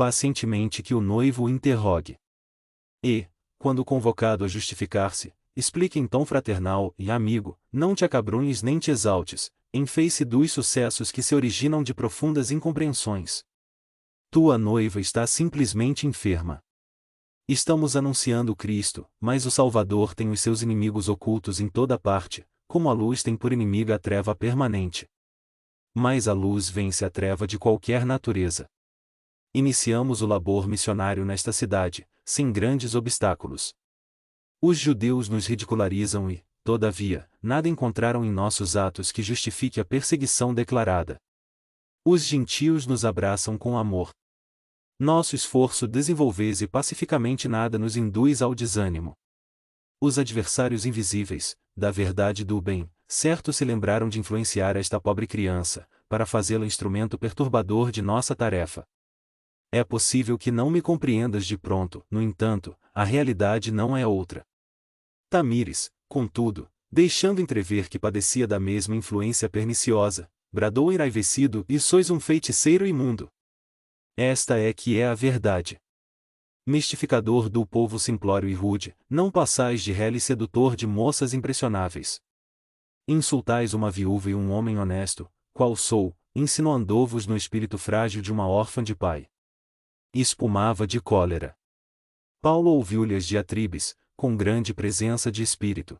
pacientemente que o noivo o interrogue. E, quando convocado a justificar-se, explique em tom fraternal e amigo, não te acabrunhes nem te exaltes, em face dos sucessos que se originam de profundas incompreensões. Tua noiva está simplesmente enferma. Estamos anunciando Cristo, mas o Salvador tem os seus inimigos ocultos em toda parte, como a luz tem por inimiga a treva permanente. Mas a luz vence a treva de qualquer natureza. Iniciamos o labor missionário nesta cidade, sem grandes obstáculos. Os judeus nos ridicularizam e, todavia, nada encontraram em nossos atos que justifique a perseguição declarada. Os gentios nos abraçam com amor. Nosso esforço desenvolver-se pacificamente nada nos induz ao desânimo. Os adversários invisíveis, da verdade e do bem, certo se lembraram de influenciar esta pobre criança, para fazê-la instrumento perturbador de nossa tarefa. É possível que não me compreendas de pronto, no entanto, a realidade não é outra. Tamires, contudo, deixando entrever que padecia da mesma influência perniciosa, bradou enraivecido: e sois um feiticeiro imundo. Esta é que é a verdade. Mistificador do povo simplório e rude, não passais de rele sedutor de moças impressionáveis. Insultais uma viúva e um homem honesto, qual sou, insinuando-vos no espírito frágil de uma órfã de pai. Espumava de cólera. Paulo ouviu-lhe as diatribes, com grande presença de espírito.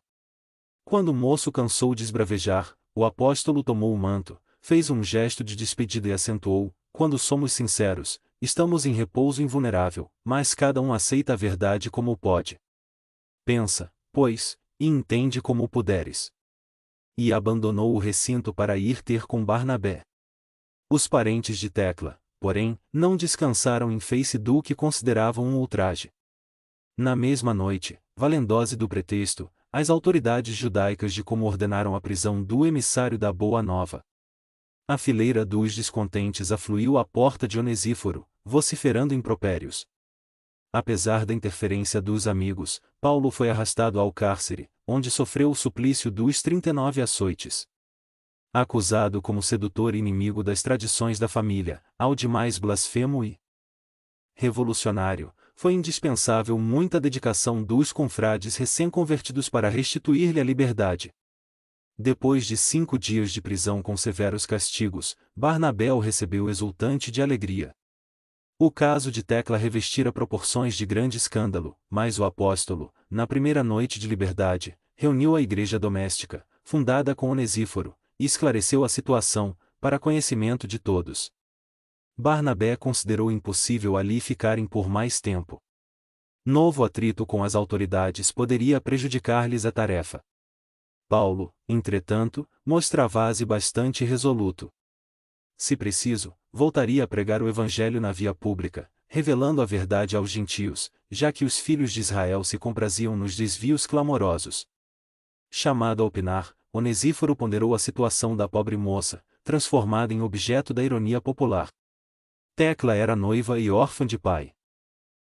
Quando o moço cansou de esbravejar, o apóstolo tomou o manto, fez um gesto de despedida e acentuou: quando somos sinceros, estamos em repouso invulnerável, mas cada um aceita a verdade como pode. Pensa, pois, e entende como puderes. E abandonou o recinto para ir ter com Barnabé. Os parentes de Tecla, porém, não descansaram em face do que consideravam um ultraje. Na mesma noite, valendo-se do pretexto, as autoridades judaicas de como ordenaram a prisão do emissário da Boa Nova. A fileira dos descontentes afluiu à porta de Onesíforo, vociferando impropérios. Apesar da interferência dos amigos, Paulo foi arrastado ao cárcere, onde sofreu o suplício dos 39 açoites. Acusado como sedutor e inimigo das tradições da família, ao demais blasfemo e revolucionário, foi indispensável muita dedicação dos confrades recém-convertidos para restituir-lhe a liberdade. Depois de 5 dias de prisão com severos castigos, Barnabé o recebeu exultante de alegria. O caso de Tecla revestira proporções de grande escândalo, mas o apóstolo, na primeira noite de liberdade, reuniu a igreja doméstica, fundada com Onesíforo, e esclareceu a situação, para conhecimento de todos. Barnabé considerou impossível ali ficarem por mais tempo. Novo atrito com as autoridades poderia prejudicar-lhes a tarefa. Paulo, entretanto, mostrava-se bastante resoluto. Se preciso, voltaria a pregar o evangelho na via pública, revelando a verdade aos gentios, já que os filhos de Israel se compraziam nos desvios clamorosos. Chamado a opinar, Onesíforo ponderou a situação da pobre moça, transformada em objeto da ironia popular. Tecla era noiva e órfã de pai.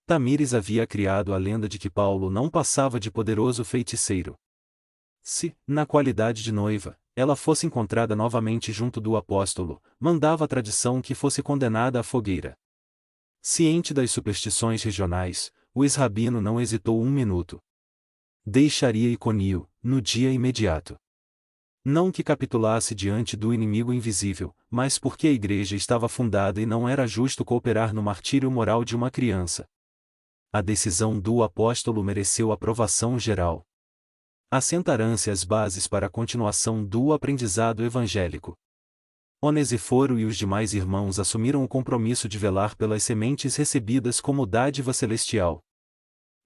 Tamires havia criado a lenda de que Paulo não passava de poderoso feiticeiro. Se, na qualidade de noiva, ela fosse encontrada novamente junto do apóstolo, mandava a tradição que fosse condenada à fogueira. Ciente das superstições regionais, o ex-rabino não hesitou um minuto. Deixaria Iconio, no dia imediato. Não que capitulasse diante do inimigo invisível, mas porque a igreja estava fundada e não era justo cooperar no martírio moral de uma criança. A decisão do apóstolo mereceu aprovação geral. Assentarão-se as bases para a continuação do aprendizado evangélico. Onesíforo e os demais irmãos assumiram o compromisso de velar pelas sementes recebidas como dádiva celestial.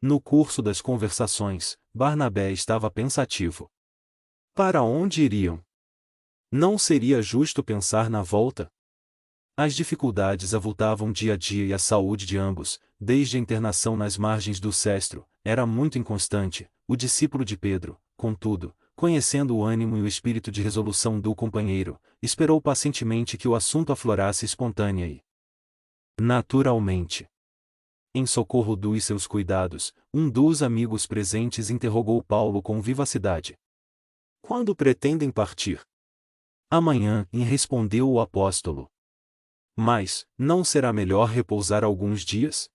No curso das conversações, Barnabé estava pensativo. Para onde iriam? Não seria justo pensar na volta? As dificuldades avultavam dia a dia e a saúde de ambos, desde a internação nas margens do Cestro, era muito inconstante. O discípulo de Pedro, contudo, conhecendo o ânimo e o espírito de resolução do companheiro, esperou pacientemente que o assunto aflorasse espontânea e naturalmente. Em socorro dos seus cuidados, um dos amigos presentes interrogou Paulo com vivacidade. Quando pretendem partir? Amanhã, respondeu o apóstolo. Mas, não será melhor repousar alguns dias?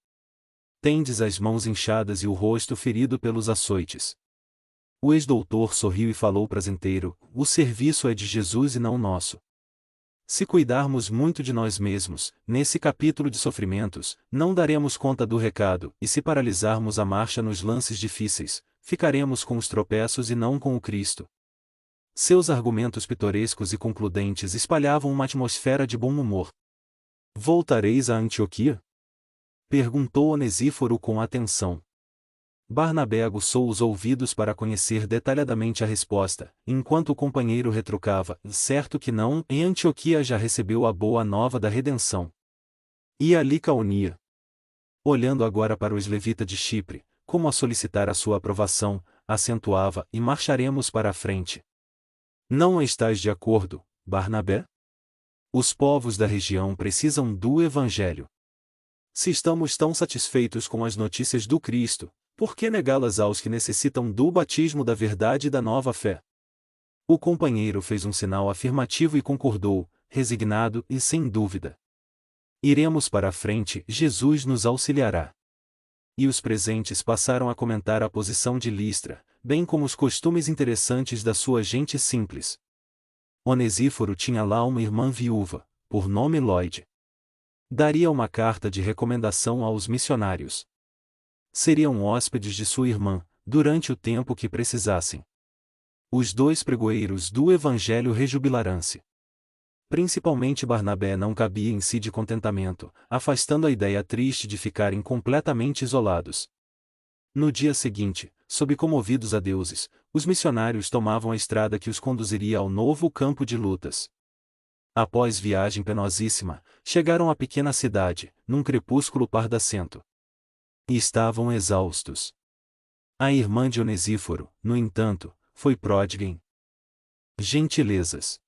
Tendes as mãos inchadas e o rosto ferido pelos açoites. O ex-doutor sorriu e falou prazenteiro: o serviço é de Jesus e não nosso. Se cuidarmos muito de nós mesmos, nesse capítulo de sofrimentos, não daremos conta do recado, e se paralisarmos a marcha nos lances difíceis, ficaremos com os tropeços e não com o Cristo. Seus argumentos pitorescos e concludentes espalhavam uma atmosfera de bom humor. Voltareis a Antioquia? Perguntou Onesíforo com atenção. Barnabé aguçou os ouvidos para conhecer detalhadamente a resposta, enquanto o companheiro retrucava: certo que não, em Antioquia já recebeu a boa nova da redenção. E a Licaonia? Olhando agora para os levitas de Chipre, como a solicitar a sua aprovação, acentuava: e marcharemos para a frente. Não estás de acordo, Barnabé? Os povos da região precisam do Evangelho. Se estamos tão satisfeitos com as notícias do Cristo, por que negá-las aos que necessitam do batismo da verdade e da nova fé? O companheiro fez um sinal afirmativo e concordou, resignado e sem dúvida. Iremos para a frente, Jesus nos auxiliará. E os presentes passaram a comentar a posição de Listra, bem como os costumes interessantes da sua gente simples. Onesíforo tinha lá uma irmã viúva, por nome Lloyd. Daria uma carta de recomendação aos missionários. Seriam hóspedes de sua irmã, durante o tempo que precisassem. Os dois pregoeiros do Evangelho rejubilarão-se. Principalmente Barnabé não cabia em si de contentamento, afastando a ideia triste de ficarem completamente isolados. No dia seguinte, sob comovidos adeuses, os missionários tomavam a estrada que os conduziria ao novo campo de lutas. Após viagem penosíssima, chegaram à pequena cidade, num crepúsculo pardacento. E estavam exaustos. A irmã de Onesíforo, no entanto, foi pródiga em gentilezas.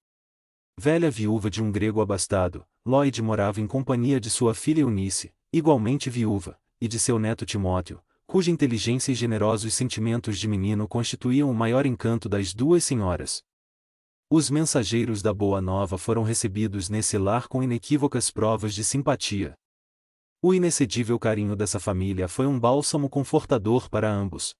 Velha viúva de um grego abastado, Lloyd morava em companhia de sua filha Eunice, igualmente viúva, e de seu neto Timóteo, cuja inteligência e generosos sentimentos de menino constituíam o maior encanto das duas senhoras. Os mensageiros da Boa Nova foram recebidos nesse lar com inequívocas provas de simpatia. O inexcedível carinho dessa família foi um bálsamo confortador para ambos.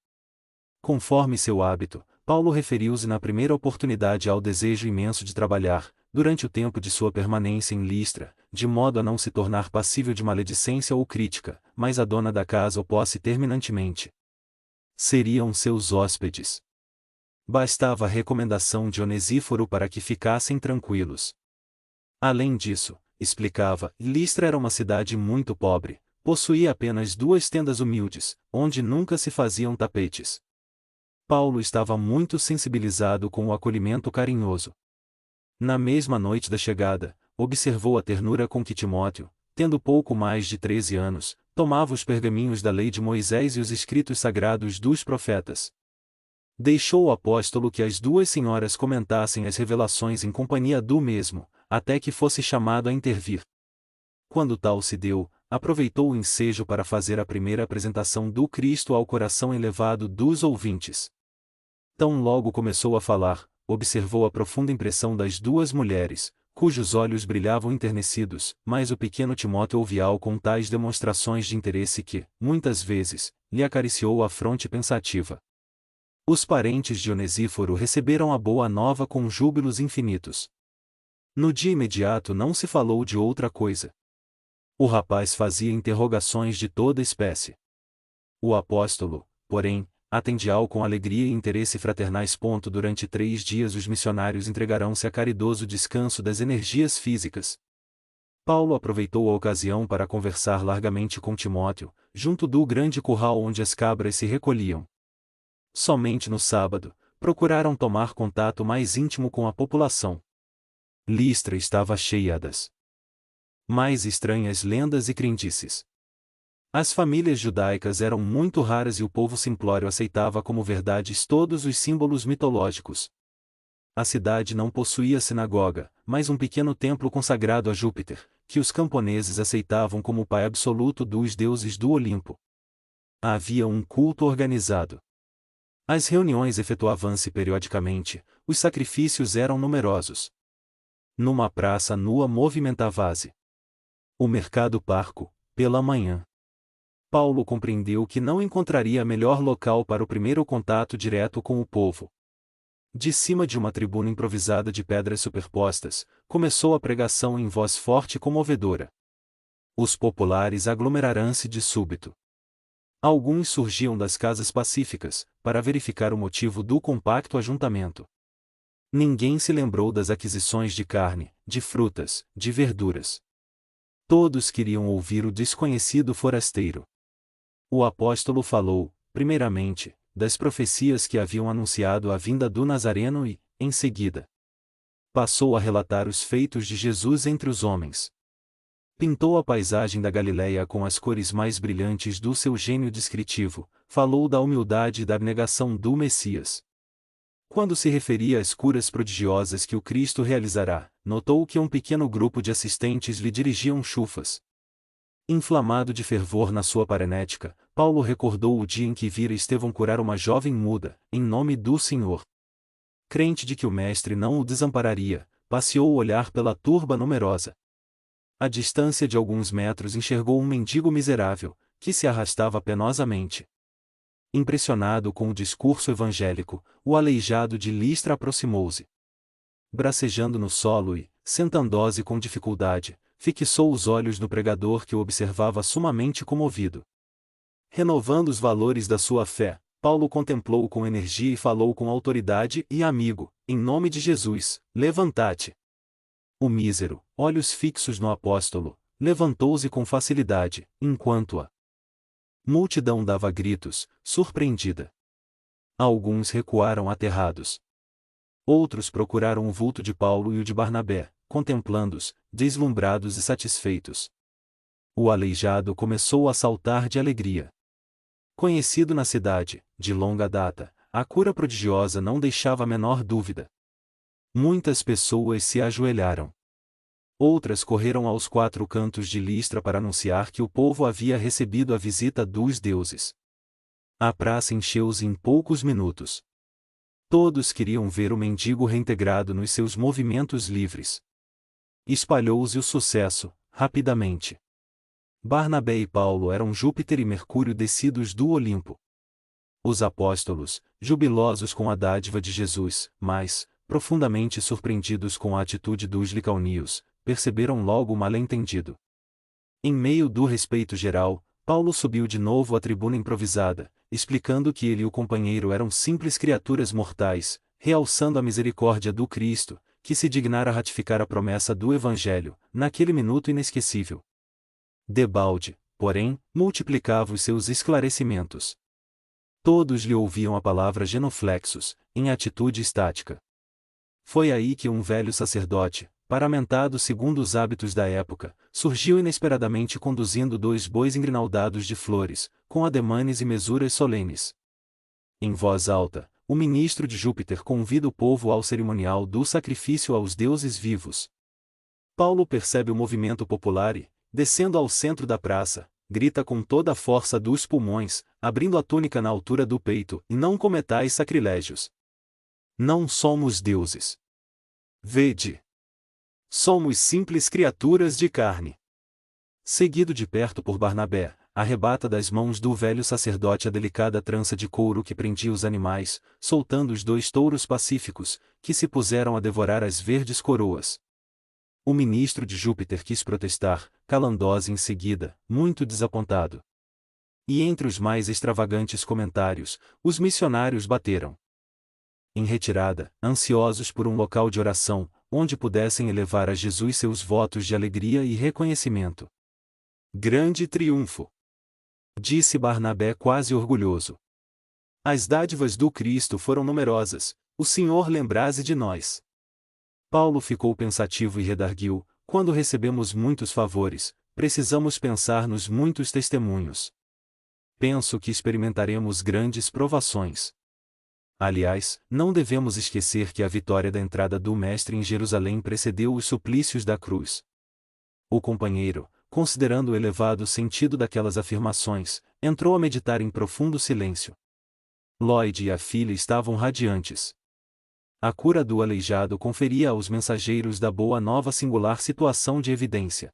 Conforme seu hábito, Paulo referiu-se na primeira oportunidade ao desejo imenso de trabalhar, durante o tempo de sua permanência em Listra, de modo a não se tornar passível de maledicência ou crítica, mas a dona da casa opôs-se terminantemente. Seriam seus hóspedes. Bastava a recomendação de Onesíforo para que ficassem tranquilos. Além disso, explicava, Listra era uma cidade muito pobre, possuía apenas 2 tendas humildes, onde nunca se faziam tapetes. Paulo estava muito sensibilizado com o acolhimento carinhoso. Na mesma noite da chegada, observou a ternura com que Timóteo, tendo pouco mais de 13 anos, tomava os pergaminhos da lei de Moisés e os escritos sagrados dos profetas. Deixou o apóstolo que as duas senhoras comentassem as revelações em companhia do mesmo, até que fosse chamado a intervir. Quando tal se deu, aproveitou o ensejo para fazer a primeira apresentação do Cristo ao coração elevado dos ouvintes. Tão logo começou a falar, observou a profunda impressão das duas mulheres, cujos olhos brilhavam enternecidos, mas o pequeno Timóteo ouvia-o com tais demonstrações de interesse que, muitas vezes, lhe acariciou a fronte pensativa. Os parentes de Onesíforo receberam a boa nova com júbilos infinitos. No dia imediato não se falou de outra coisa. O rapaz fazia interrogações de toda espécie. O apóstolo, porém, atendia-o com alegria e interesse fraternais. Durante 3 dias os missionários entregarão-se a caridoso descanso das energias físicas. Paulo aproveitou a ocasião para conversar largamente com Timóteo, junto do grande curral onde as cabras se recolhiam. Somente no sábado, procuraram tomar contato mais íntimo com a população. Listra estava cheia das mais estranhas lendas e crendices. As famílias judaicas eram muito raras e o povo simplório aceitava como verdades todos os símbolos mitológicos. A cidade não possuía sinagoga, mas um pequeno templo consagrado a Júpiter, que os camponeses aceitavam como o pai absoluto dos deuses do Olimpo. Havia um culto organizado. As reuniões efetuavam-se periodicamente, os sacrifícios eram numerosos. Numa praça nua movimentava-se O mercado parco, pela manhã. Paulo compreendeu que não encontraria melhor local para o primeiro contato direto com o povo. De cima de uma tribuna improvisada de pedras superpostas, começou a pregação em voz forte e comovedora. Os populares aglomeraram-se de súbito. Alguns surgiam das casas pacíficas, para verificar o motivo do compacto ajuntamento. Ninguém se lembrou das aquisições de carne, de frutas, de verduras. Todos queriam ouvir o desconhecido forasteiro. O apóstolo falou, primeiramente, das profecias que haviam anunciado a vinda do Nazareno e, em seguida, passou a relatar os feitos de Jesus entre os homens. Pintou a paisagem da Galileia com as cores mais brilhantes do seu gênio descritivo, falou da humildade e da abnegação do Messias. Quando se referia às curas prodigiosas que o Cristo realizará, notou que um pequeno grupo de assistentes lhe dirigiam chufas. Inflamado de fervor na sua parenética, Paulo recordou o dia em que vira Estevão curar uma jovem muda, em nome do Senhor. Crente de que o Mestre não o desampararia, passeou o olhar pela turba numerosa. À distância de alguns metros enxergou um mendigo miserável, que se arrastava penosamente. Impressionado com o discurso evangélico, o aleijado de Listra aproximou-se. Bracejando no solo e, sentando-se com dificuldade, fixou os olhos no pregador que o observava sumamente comovido. Renovando os valores da sua fé, Paulo contemplou com energia e falou com autoridade e amigo, em nome de Jesus, levantai-te. O mísero, olhos fixos no apóstolo, levantou-se com facilidade, enquanto a multidão dava gritos, surpreendida. Alguns recuaram aterrados. Outros procuraram o vulto de Paulo e o de Barnabé, contemplando-os, deslumbrados e satisfeitos. O aleijado começou a saltar de alegria. Conhecido na cidade, de longa data, a cura prodigiosa não deixava a menor dúvida. Muitas pessoas se ajoelharam. Outras correram aos quatro cantos de Listra para anunciar que o povo havia recebido a visita dos deuses. A praça encheu-se em poucos minutos. Todos queriam ver o mendigo reintegrado nos seus movimentos livres. Espalhou-se o sucesso, rapidamente. Barnabé e Paulo eram Júpiter e Mercúrio descidos do Olimpo. Os apóstolos, jubilosos com a dádiva de Jesus, mas, profundamente surpreendidos com a atitude dos licaonios, perceberam logo o mal-entendido. Em meio do respeito geral, Paulo subiu de novo à tribuna improvisada, explicando que ele e o companheiro eram simples criaturas mortais, realçando a misericórdia do Cristo, que se dignara ratificar a promessa do Evangelho, naquele minuto inesquecível. Debalde, porém, multiplicava os seus esclarecimentos. Todos lhe ouviam a palavra genuflexos, em atitude estática. Foi aí que um velho sacerdote, paramentado segundo os hábitos da época, surgiu inesperadamente conduzindo 2 bois engrinaldados de flores, com ademanes e mesuras solenes. Em voz alta, o ministro de Júpiter convida o povo ao cerimonial do sacrifício aos deuses vivos. Paulo percebe o movimento popular e, descendo ao centro da praça, grita com toda a força dos pulmões, abrindo a túnica na altura do peito: e não cometais sacrilégios. Não somos deuses. Vede. Somos simples criaturas de carne. Seguido de perto por Barnabé, arrebata das mãos do velho sacerdote a delicada trança de couro que prendia os animais, soltando os 2 touros pacíficos, que se puseram a devorar as verdes coroas. O ministro de Júpiter quis protestar, calando-se em seguida, muito desapontado. E entre os mais extravagantes comentários, os missionários bateram em retirada, ansiosos por um local de oração, onde pudessem elevar a Jesus seus votos de alegria e reconhecimento. Grande triunfo! Disse Barnabé quase orgulhoso. As dádivas do Cristo foram numerosas, o Senhor lembrase de nós. Paulo ficou pensativo e redarguiu: quando recebemos muitos favores, precisamos pensar nos muitos testemunhos. Penso que experimentaremos grandes provações. Aliás, não devemos esquecer que a vitória da entrada do Mestre em Jerusalém precedeu os suplícios da cruz. O companheiro, considerando o elevado sentido daquelas afirmações, entrou a meditar em profundo silêncio. Lloyd e a filha estavam radiantes. A cura do aleijado conferia aos mensageiros da Boa Nova singular situação de evidência.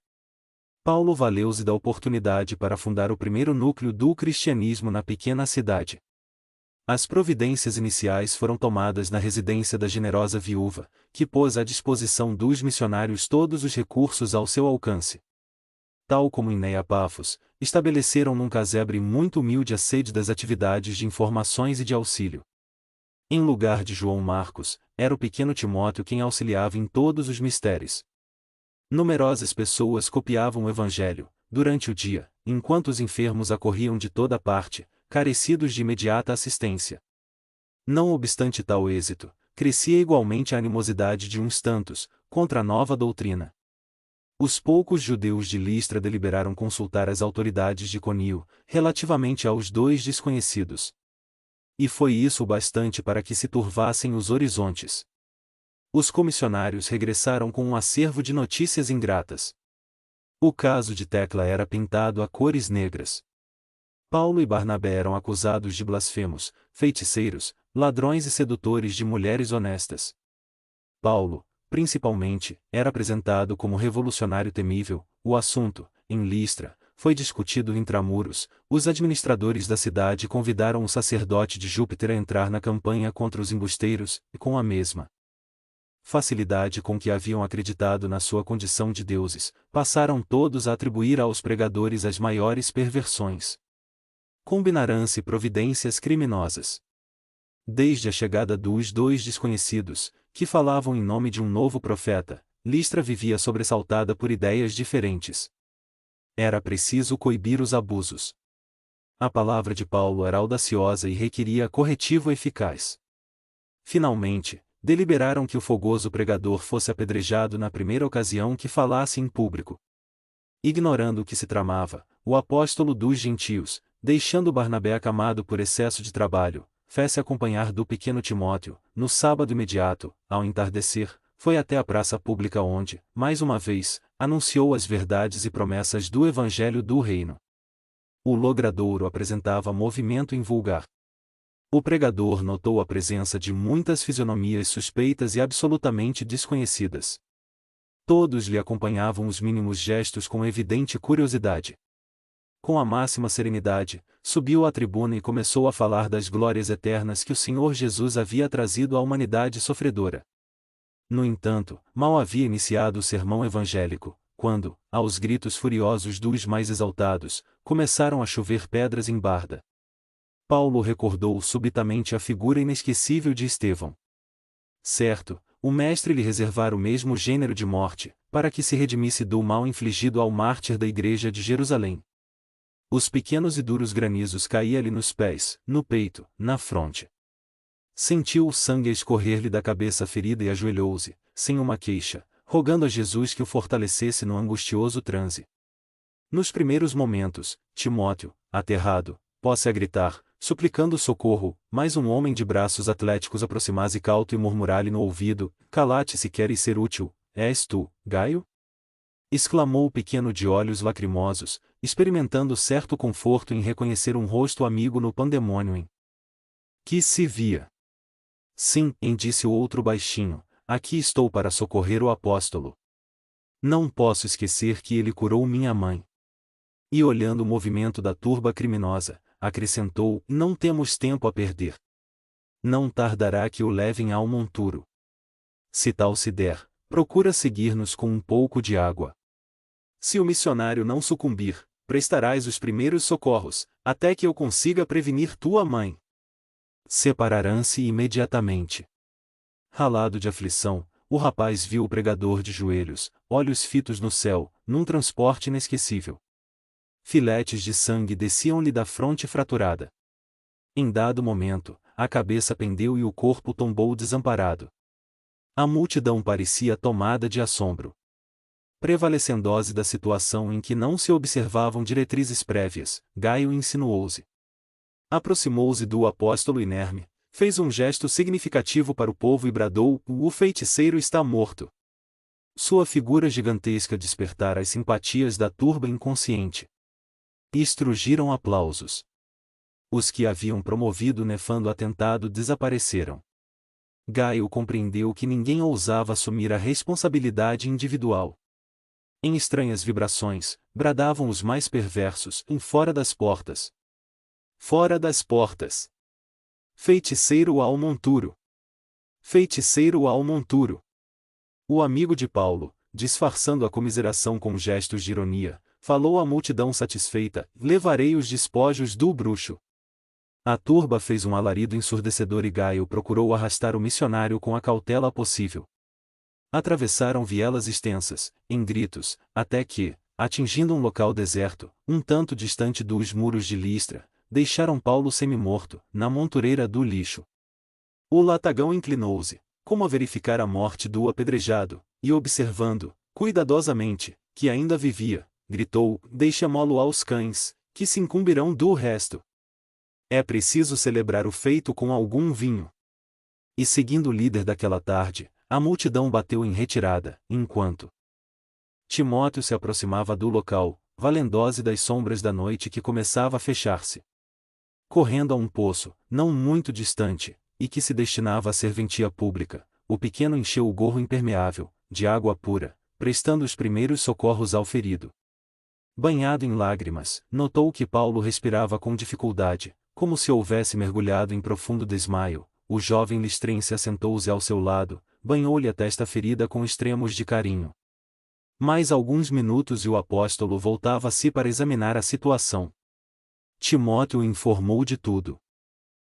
Paulo valeu-se da oportunidade para fundar o primeiro núcleo do cristianismo na pequena cidade. As providências iniciais foram tomadas na residência da generosa viúva, que pôs à disposição dos missionários todos os recursos ao seu alcance. Tal como em Neia Pafos, estabeleceram num casebre muito humilde a sede das atividades de informações e de auxílio. Em lugar de João Marcos, era o pequeno Timóteo quem auxiliava em todos os mistérios. Numerosas pessoas copiavam o Evangelho, durante o dia, enquanto os enfermos acorriam de toda parte, carecidos de imediata assistência. Não obstante tal êxito, crescia igualmente a animosidade de uns tantos, contra a nova doutrina. Os poucos judeus de Listra deliberaram consultar as autoridades de Iconio, relativamente aos dois desconhecidos. E foi isso o bastante para que se turvassem os horizontes. Os comissionários regressaram com um acervo de notícias ingratas. O caso de Tecla era pintado a cores negras. Paulo e Barnabé eram acusados de blasfemos, feiticeiros, ladrões e sedutores de mulheres honestas. Paulo, principalmente, era apresentado como revolucionário temível. O assunto, em Listra, foi discutido intramuros. Os administradores da cidade convidaram o sacerdote de Júpiter a entrar na campanha contra os embusteiros, e com a mesma facilidade com que haviam acreditado na sua condição de deuses, passaram todos a atribuir aos pregadores as maiores perversões. Combinarão-se providências criminosas. Desde a chegada dos dois desconhecidos, que falavam em nome de um novo profeta, Listra vivia sobressaltada por ideias diferentes. Era preciso coibir os abusos. A palavra de Paulo era audaciosa e requeria corretivo eficaz. Finalmente, deliberaram que o fogoso pregador fosse apedrejado na primeira ocasião que falasse em público. Ignorando o que se tramava, o apóstolo dos gentios, deixando Barnabé acamado por excesso de trabalho, fez-se acompanhar do pequeno Timóteo. No sábado imediato, ao entardecer, foi até a praça pública onde, mais uma vez, anunciou as verdades e promessas do Evangelho do Reino. O logradouro apresentava movimento invulgar. O pregador notou a presença de muitas fisionomias suspeitas e absolutamente desconhecidas. Todos lhe acompanhavam os mínimos gestos com evidente curiosidade. Com a máxima serenidade, subiu à tribuna e começou a falar das glórias eternas que o Senhor Jesus havia trazido à humanidade sofredora. No entanto, mal havia iniciado o sermão evangélico, quando, aos gritos furiosos dos mais exaltados, começaram a chover pedras em Barda. Paulo recordou subitamente a figura inesquecível de Estevão. Certo, o mestre lhe reservara o mesmo gênero de morte, para que se redimisse do mal infligido ao mártir da igreja de Jerusalém. Os pequenos e duros granizos caíam-lhe nos pés, no peito, na fronte. Sentiu o sangue a escorrer-lhe da cabeça ferida e ajoelhou-se, sem uma queixa, rogando a Jesus que o fortalecesse no angustioso transe. Nos primeiros momentos, Timóteo, aterrado, pôs-se a gritar, suplicando socorro, mas um homem de braços atléticos aproximase cauto e murmurar-lhe no ouvido: "Cala-te se queres ser útil, és tu, Gaio?" Exclamou o pequeno de olhos lacrimosos, experimentando certo conforto em reconhecer um rosto amigo no pandemônio em que se via. "Sim", disse o outro baixinho, "aqui estou para socorrer o apóstolo. Não posso esquecer que ele curou minha mãe." E olhando o movimento da turba criminosa, acrescentou: "Não temos tempo a perder. Não tardará que o levem ao monturo. Se tal se der, procura seguir-nos com um pouco de água. Se o missionário não sucumbir, prestarás os primeiros socorros, até que eu consiga prevenir tua mãe." Separarão-se imediatamente. Ralado de aflição, o rapaz viu o pregador de joelhos, olhos fitos no céu, num transporte inesquecível. Filetes de sangue desciam-lhe da fronte fraturada. Em dado momento, a cabeça pendeu e o corpo tombou desamparado. A multidão parecia tomada de assombro. Prevalecendo-se da situação em que não se observavam diretrizes prévias, Gaio insinuou-se. Aproximou-se do apóstolo inerme, fez um gesto significativo para o povo e bradou: "O feiticeiro está morto." Sua figura gigantesca despertara as simpatias da turba inconsciente. E estrugiram aplausos. Os que haviam promovido o nefando atentado desapareceram. Gaio compreendeu que ninguém ousava assumir a responsabilidade individual. Em estranhas vibrações, bradavam os mais perversos, fora das portas. Fora das portas! Feiticeiro ao monturo! Feiticeiro ao monturo! O amigo de Paulo, disfarçando a comiseração com gestos de ironia, falou à multidão satisfeita: levarei os despojos do bruxo. A turba fez um alarido ensurdecedor e Gaio procurou arrastar o missionário com a cautela possível. Atravessaram vielas extensas, em gritos, até que, atingindo um local deserto, um tanto distante dos muros de Listra, deixaram Paulo semi-morto, na montureira do lixo. O latagão inclinou-se, como a verificar a morte do apedrejado, e observando, cuidadosamente, que ainda vivia, gritou: deixa-mo-lo aos cães, que se incumbirão do resto. É preciso celebrar o feito com algum vinho. E seguindo o líder daquela tarde, a multidão bateu em retirada, enquanto Timóteo se aproximava do local, valendose das sombras da noite que começava a fechar-se. Correndo a um poço, não muito distante, e que se destinava a serventia pública, o pequeno encheu o gorro impermeável, de água pura, prestando os primeiros socorros ao ferido. Banhado em lágrimas, notou que Paulo respirava com dificuldade, como se houvesse mergulhado em profundo desmaio. O jovem listrense assentou-se ao seu lado, banhou-lhe a testa ferida com extremos de carinho. Mais alguns minutos e o apóstolo voltava-se para examinar a situação. Timóteo o informou de tudo.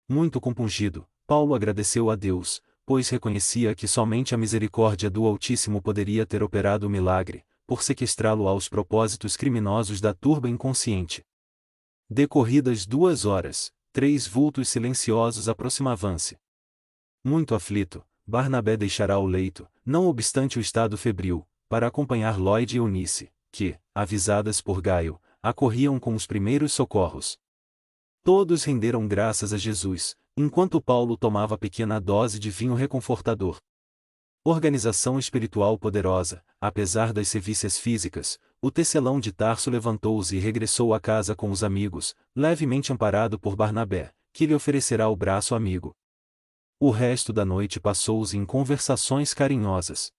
Muito compungido, Paulo agradeceu a Deus, pois reconhecia que somente a misericórdia do Altíssimo poderia ter operado o milagre, por sequestrá-lo aos propósitos criminosos da turba inconsciente. Decorridas 2 horas, 3 vultos silenciosos aproximavam-se. Muito aflito, Barnabé deixará o leito, não obstante o estado febril, para acompanhar Lloyd e Eunice, que, avisadas por Gaio, acorriam com os primeiros socorros. Todos renderam graças a Jesus, enquanto Paulo tomava pequena dose de vinho reconfortador. Organização espiritual poderosa, apesar das sevícias físicas, o tecelão de Tarso levantou-se e regressou à casa com os amigos, levemente amparado por Barnabé, que lhe oferecerá o braço amigo. O resto da noite passou-se em conversações carinhosas.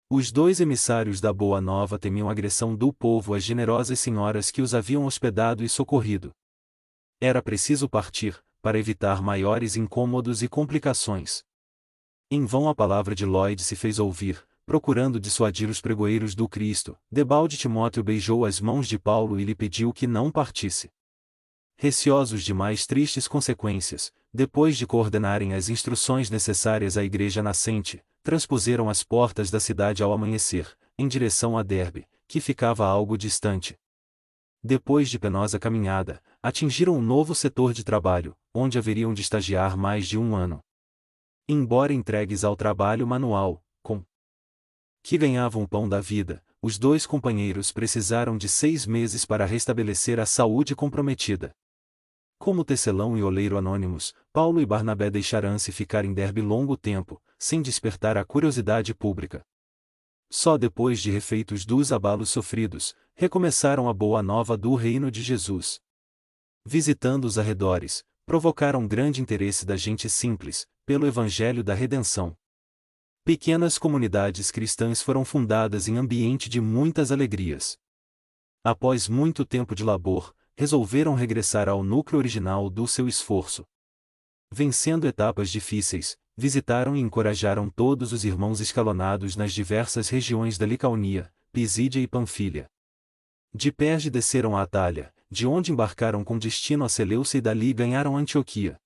Os 2 emissários da Boa Nova temiam a agressão do povo às generosas senhoras que os haviam hospedado e socorrido. Era preciso partir, para evitar maiores incômodos e complicações. Em vão a palavra de Lloyd se fez ouvir, procurando dissuadir os pregoeiros do Cristo. Debalde Timóteo beijou as mãos de Paulo e lhe pediu que não partisse. Receosos de mais tristes consequências, depois de coordenarem as instruções necessárias à igreja nascente, transpuseram as portas da cidade ao amanhecer, em direção a Derbe, que ficava algo distante. Depois de penosa caminhada, atingiram um novo setor de trabalho, onde haveriam de estagiar mais de 1 ano. Embora entregues ao trabalho manual, com que ganhavam o pão da vida, os 2 companheiros precisaram de 6 meses para restabelecer a saúde comprometida. Como tecelão e oleiro anônimos, Paulo e Barnabé deixaram-se ficar em Derbe longo tempo, sem despertar a curiosidade pública. Só depois de refeitos dos abalos sofridos, recomeçaram a boa nova do reino de Jesus. Visitando os arredores, provocaram grande interesse da gente simples, pelo Evangelho da Redenção. Pequenas comunidades cristãs foram fundadas em ambiente de muitas alegrias. Após muito tempo de labor, resolveram regressar ao núcleo original do seu esforço. Vencendo etapas difíceis, visitaram e encorajaram todos os irmãos escalonados nas diversas regiões da Licaonia, Pisídia e Panfilha. De Perge desceram a Atália, de onde embarcaram com destino a Seleucia e dali ganharam Antioquia.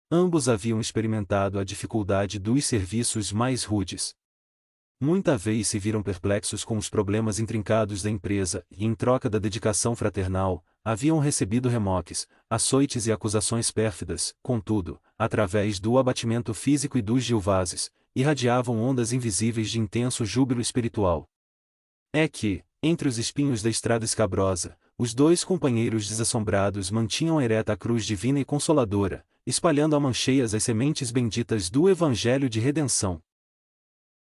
Ambos haviam experimentado a dificuldade dos serviços mais rudes. Muita vez se viram perplexos com os problemas intrincados da empresa e, em troca da dedicação fraternal, haviam recebido remoques, açoites e acusações pérfidas. Contudo, através do abatimento físico e dos gilvazes, irradiavam ondas invisíveis de intenso júbilo espiritual. É que, entre os espinhos da estrada escabrosa, os 2 companheiros desassombrados mantinham ereta a cruz divina e consoladora, espalhando a mancheias as sementes benditas do Evangelho de Redenção.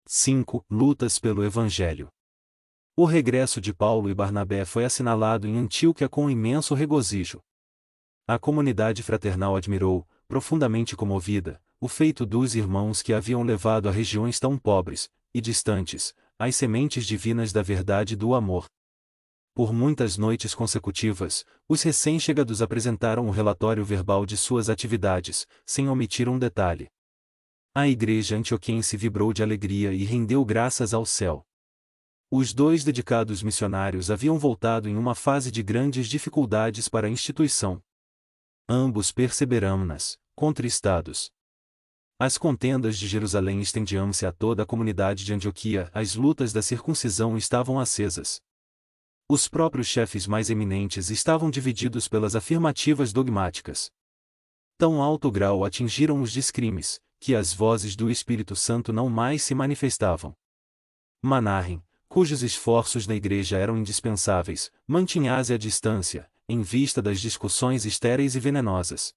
5. Lutas pelo Evangelho. O regresso de Paulo e Barnabé foi assinalado em Antioquia com imenso regozijo. A comunidade fraternal admirou, profundamente comovida, o feito dos irmãos que haviam levado a regiões tão pobres e distantes as sementes divinas da verdade e do amor. Por muitas noites consecutivas, os recém-chegados apresentaram o relatório verbal de suas atividades, sem omitir um detalhe. A igreja antioquense vibrou de alegria e rendeu graças ao céu. Os dois dedicados missionários haviam voltado em uma fase de grandes dificuldades para a instituição. Ambos perseveraram-nas, contristados. As contendas de Jerusalém estendiam-se a toda a comunidade de Antioquia, as lutas da circuncisão estavam acesas. Os próprios chefes mais eminentes estavam divididos pelas afirmativas dogmáticas. Tão alto grau atingiram os descrimes, que as vozes do Espírito Santo não mais se manifestavam. Manahem, cujos esforços na igreja eram indispensáveis, mantinha-se à distância, em vista das discussões estéreis e venenosas.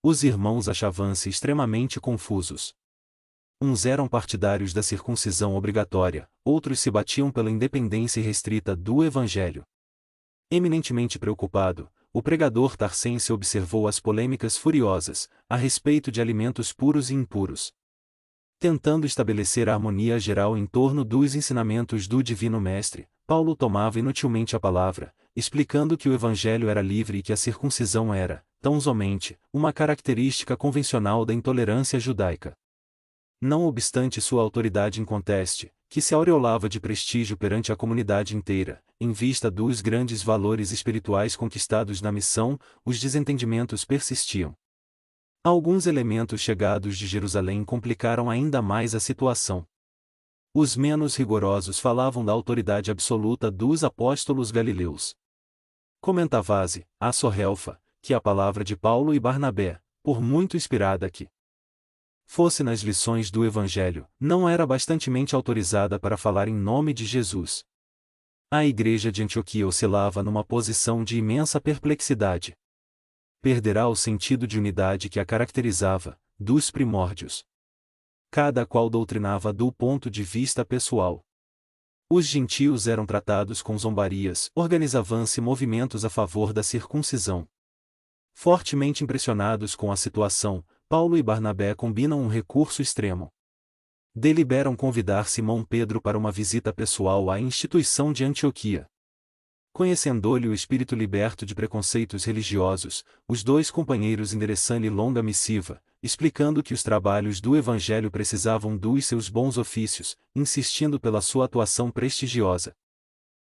Os irmãos achavam-se extremamente confusos. Uns eram partidários da circuncisão obrigatória, outros se batiam pela independência irrestrita do Evangelho. Eminentemente preocupado, o pregador tarcense observou as polêmicas furiosas, a respeito de alimentos puros e impuros. Tentando estabelecer a harmonia geral em torno dos ensinamentos do Divino Mestre, Paulo tomava inutilmente a palavra, explicando que o Evangelho era livre e que a circuncisão era, tão somente, uma característica convencional da intolerância judaica. Não obstante sua autoridade inconteste, que se aureolava de prestígio perante a comunidade inteira, em vista dos grandes valores espirituais conquistados na missão, os desentendimentos persistiam. Alguns elementos chegados de Jerusalém complicaram ainda mais a situação. Os menos rigorosos falavam da autoridade absoluta dos apóstolos galileus. Comentava-se, a Sorrelfa, que a palavra de Paulo e Barnabé, por muito inspirada que fosse nas lições do Evangelho, não era bastantemente autorizada para falar em nome de Jesus. A igreja de Antioquia oscilava numa posição de imensa perplexidade. Perderá o sentido de unidade que a caracterizava, dos primórdios. Cada qual doutrinava do ponto de vista pessoal. Os gentios eram tratados com zombarias, organizavam-se movimentos a favor da circuncisão. Fortemente impressionados com a situação, Paulo e Barnabé combinam um recurso extremo. Deliberam convidar Simão Pedro para uma visita pessoal à instituição de Antioquia. Conhecendo-lhe o espírito liberto de preconceitos religiosos, os dois companheiros endereçam-lhe longa missiva, explicando que os trabalhos do Evangelho precisavam dos seus bons ofícios, insistindo pela sua atuação prestigiosa.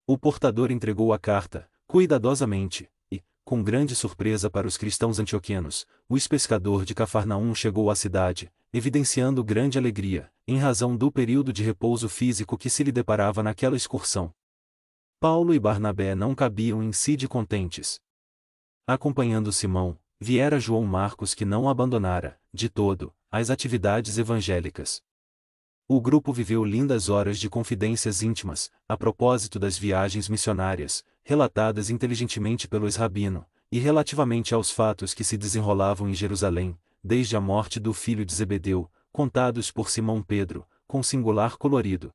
O portador entregou a carta, cuidadosamente, e, com grande surpresa para os cristãos antioquenos, o ex-pescador de Cafarnaum chegou à cidade, evidenciando grande alegria, em razão do período de repouso físico que se lhe deparava naquela excursão. Paulo e Barnabé não cabiam em si de contentes. Acompanhando Simão, viera João Marcos que não abandonara, de todo, as atividades evangélicas. O grupo viveu lindas horas de confidências íntimas, a propósito das viagens missionárias, relatadas inteligentemente pelo ex-rabino, e relativamente aos fatos que se desenrolavam em Jerusalém, desde a morte do filho de Zebedeu, contados por Simão Pedro, com singular colorido.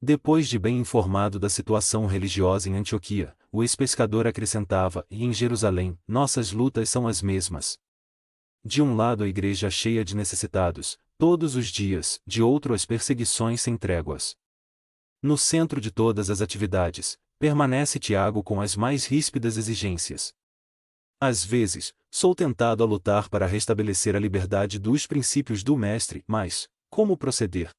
Depois de bem informado da situação religiosa em Antioquia, o ex-pescador acrescentava, e em Jerusalém, nossas lutas são as mesmas. De um lado a igreja cheia de necessitados, todos os dias, de outro as perseguições sem tréguas. No centro de todas as atividades, permanece Tiago com as mais ríspidas exigências. Às vezes, sou tentado a lutar para restabelecer a liberdade dos princípios do Mestre, mas, como proceder?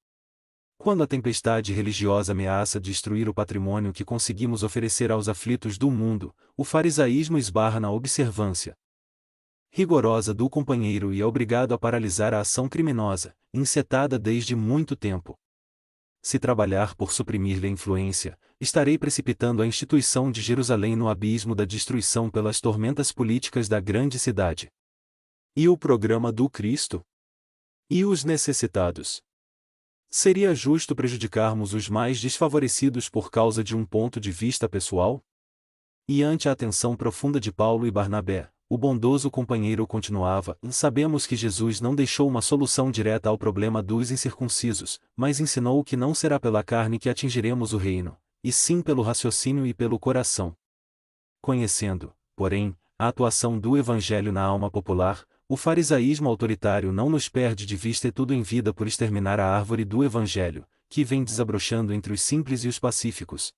Quando a tempestade religiosa ameaça destruir o patrimônio que conseguimos oferecer aos aflitos do mundo, o farisaísmo esbarra na observância rigorosa do companheiro e é obrigado a paralisar a ação criminosa, encetada desde muito tempo. Se trabalhar por suprimir-lhe a influência, estarei precipitando a instituição de Jerusalém no abismo da destruição pelas tormentas políticas da grande cidade. E o programa do Cristo? E os necessitados? Seria justo prejudicarmos os mais desfavorecidos por causa de um ponto de vista pessoal? E ante a atenção profunda de Paulo e Barnabé, o bondoso companheiro continuava: sabemos que Jesus não deixou uma solução direta ao problema dos incircuncisos, mas ensinou que não será pela carne que atingiremos o reino, e sim pelo raciocínio e pelo coração. Conhecendo, porém, a atuação do Evangelho na alma popular, o farisaísmo autoritário não nos perde de vista e tudo em vida por exterminar a árvore do Evangelho, que vem desabrochando entre os simples e os pacíficos.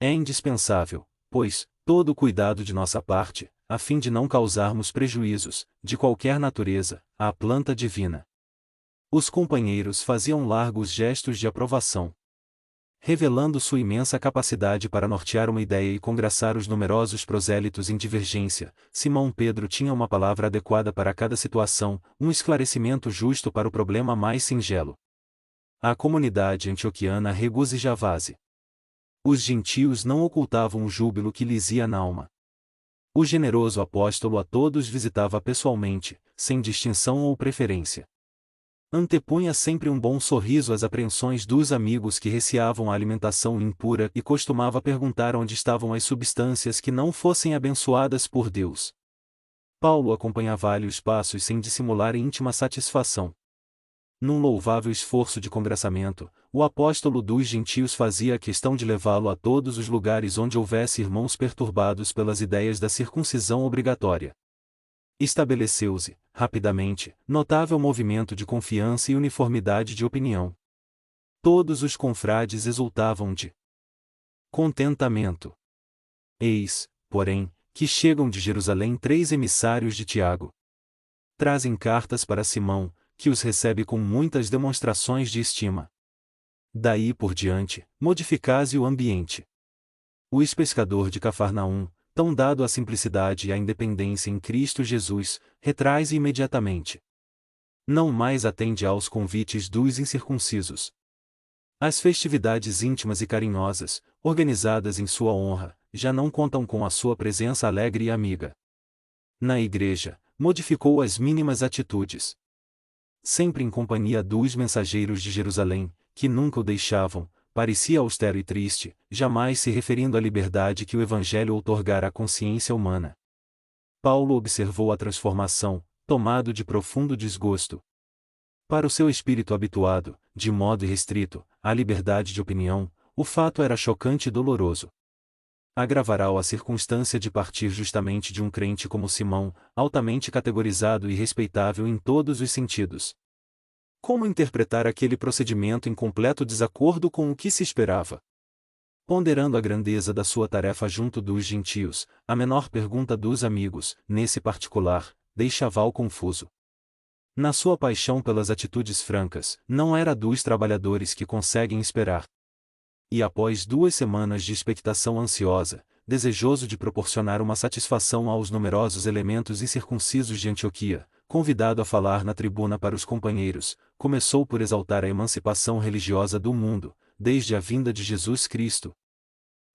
É indispensável, pois, todo o cuidado de nossa parte, a fim de não causarmos prejuízos, de qualquer natureza, à planta divina. Os companheiros faziam largos gestos de aprovação. Revelando sua imensa capacidade para nortear uma ideia e congraçar os numerosos prosélitos em divergência, Simão Pedro tinha uma palavra adequada para cada situação, um esclarecimento justo para o problema mais singelo. A comunidade antioquiana regozijava-se. Os gentios não ocultavam o júbilo que lhes ia na alma. O generoso apóstolo a todos visitava pessoalmente, sem distinção ou preferência. Antepunha sempre um bom sorriso às apreensões dos amigos que receavam a alimentação impura e costumava perguntar onde estavam as substâncias que não fossem abençoadas por Deus. Paulo acompanhava-lhe os passos sem dissimular íntima satisfação. Num louvável esforço de congraçamento, o apóstolo dos gentios fazia a questão de levá-lo a todos os lugares onde houvesse irmãos perturbados pelas ideias da circuncisão obrigatória. Estabeleceu-se, rapidamente, notável movimento de confiança e uniformidade de opinião. Todos os confrades exultavam de contentamento. Eis, porém, que chegam de Jerusalém 3 emissários de Tiago. Trazem cartas para Simão, que os recebe com muitas demonstrações de estima. Daí por diante, modificase o ambiente. O ex-pescador de Cafarnaum, tão dado à simplicidade e à independência em Cristo Jesus, retrai-se imediatamente. Não mais atende aos convites dos incircuncisos. As festividades íntimas e carinhosas, organizadas em sua honra, já não contam com a sua presença alegre e amiga. Na igreja, modificou as mínimas atitudes. Sempre em companhia dos mensageiros de Jerusalém, que nunca o deixavam, parecia austero e triste, jamais se referindo à liberdade que o Evangelho outorgara à consciência humana. Paulo observou a transformação, tomado de profundo desgosto. Para o seu espírito habituado, de modo irrestrito, à liberdade de opinião, o fato era chocante e doloroso. Agravará-o a circunstância de partir justamente de um crente como Simão, altamente categorizado e respeitável em todos os sentidos. Como interpretar aquele procedimento em completo desacordo com o que se esperava? Ponderando a grandeza da sua tarefa junto dos gentios, a menor pergunta dos amigos, nesse particular, deixava-o confuso. Na sua paixão pelas atitudes francas, não era dos trabalhadores que conseguem esperar. E após 2 semanas de expectação ansiosa, desejoso de proporcionar uma satisfação aos numerosos elementos incircuncisos de Antioquia, convidado a falar na tribuna para os companheiros, começou por exaltar a emancipação religiosa do mundo, desde a vinda de Jesus Cristo.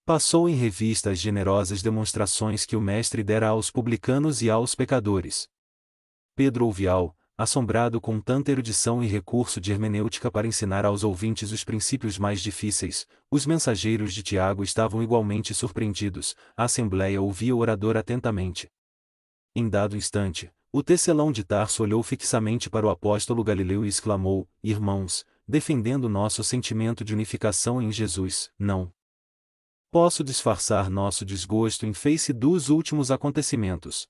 Passou em revista as generosas demonstrações que o Mestre dera aos publicanos e aos pecadores. Pedro ouvia-o, assombrado com tanta erudição e recurso de hermenêutica para ensinar aos ouvintes os princípios mais difíceis. Os mensageiros de Tiago estavam igualmente surpreendidos, a assembleia ouvia o orador atentamente. Em dado instante, o tecelão de Tarso olhou fixamente para o apóstolo Galileu e exclamou: Irmãos, defendendo nosso sentimento de unificação em Jesus, não posso disfarçar nosso desgosto em face dos últimos acontecimentos.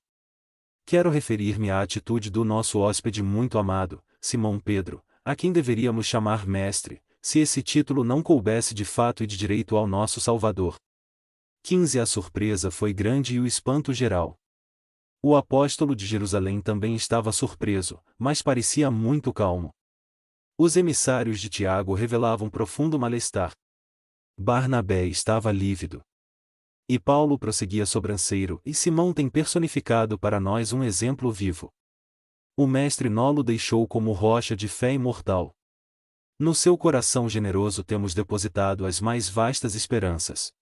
Quero referir-me à atitude do nosso hóspede muito amado, Simão Pedro, a quem deveríamos chamar mestre, se esse título não coubesse de fato e de direito ao nosso Salvador. 15 A surpresa foi grande e o espanto geral. O apóstolo de Jerusalém também estava surpreso, mas parecia muito calmo. Os emissários de Tiago revelavam profundo mal-estar. Barnabé estava lívido. E Paulo prosseguia sobranceiro, e Simão tem personificado para nós um exemplo vivo. O mestre nolo deixou como rocha de fé imortal. No seu coração generoso temos depositado as mais vastas esperanças.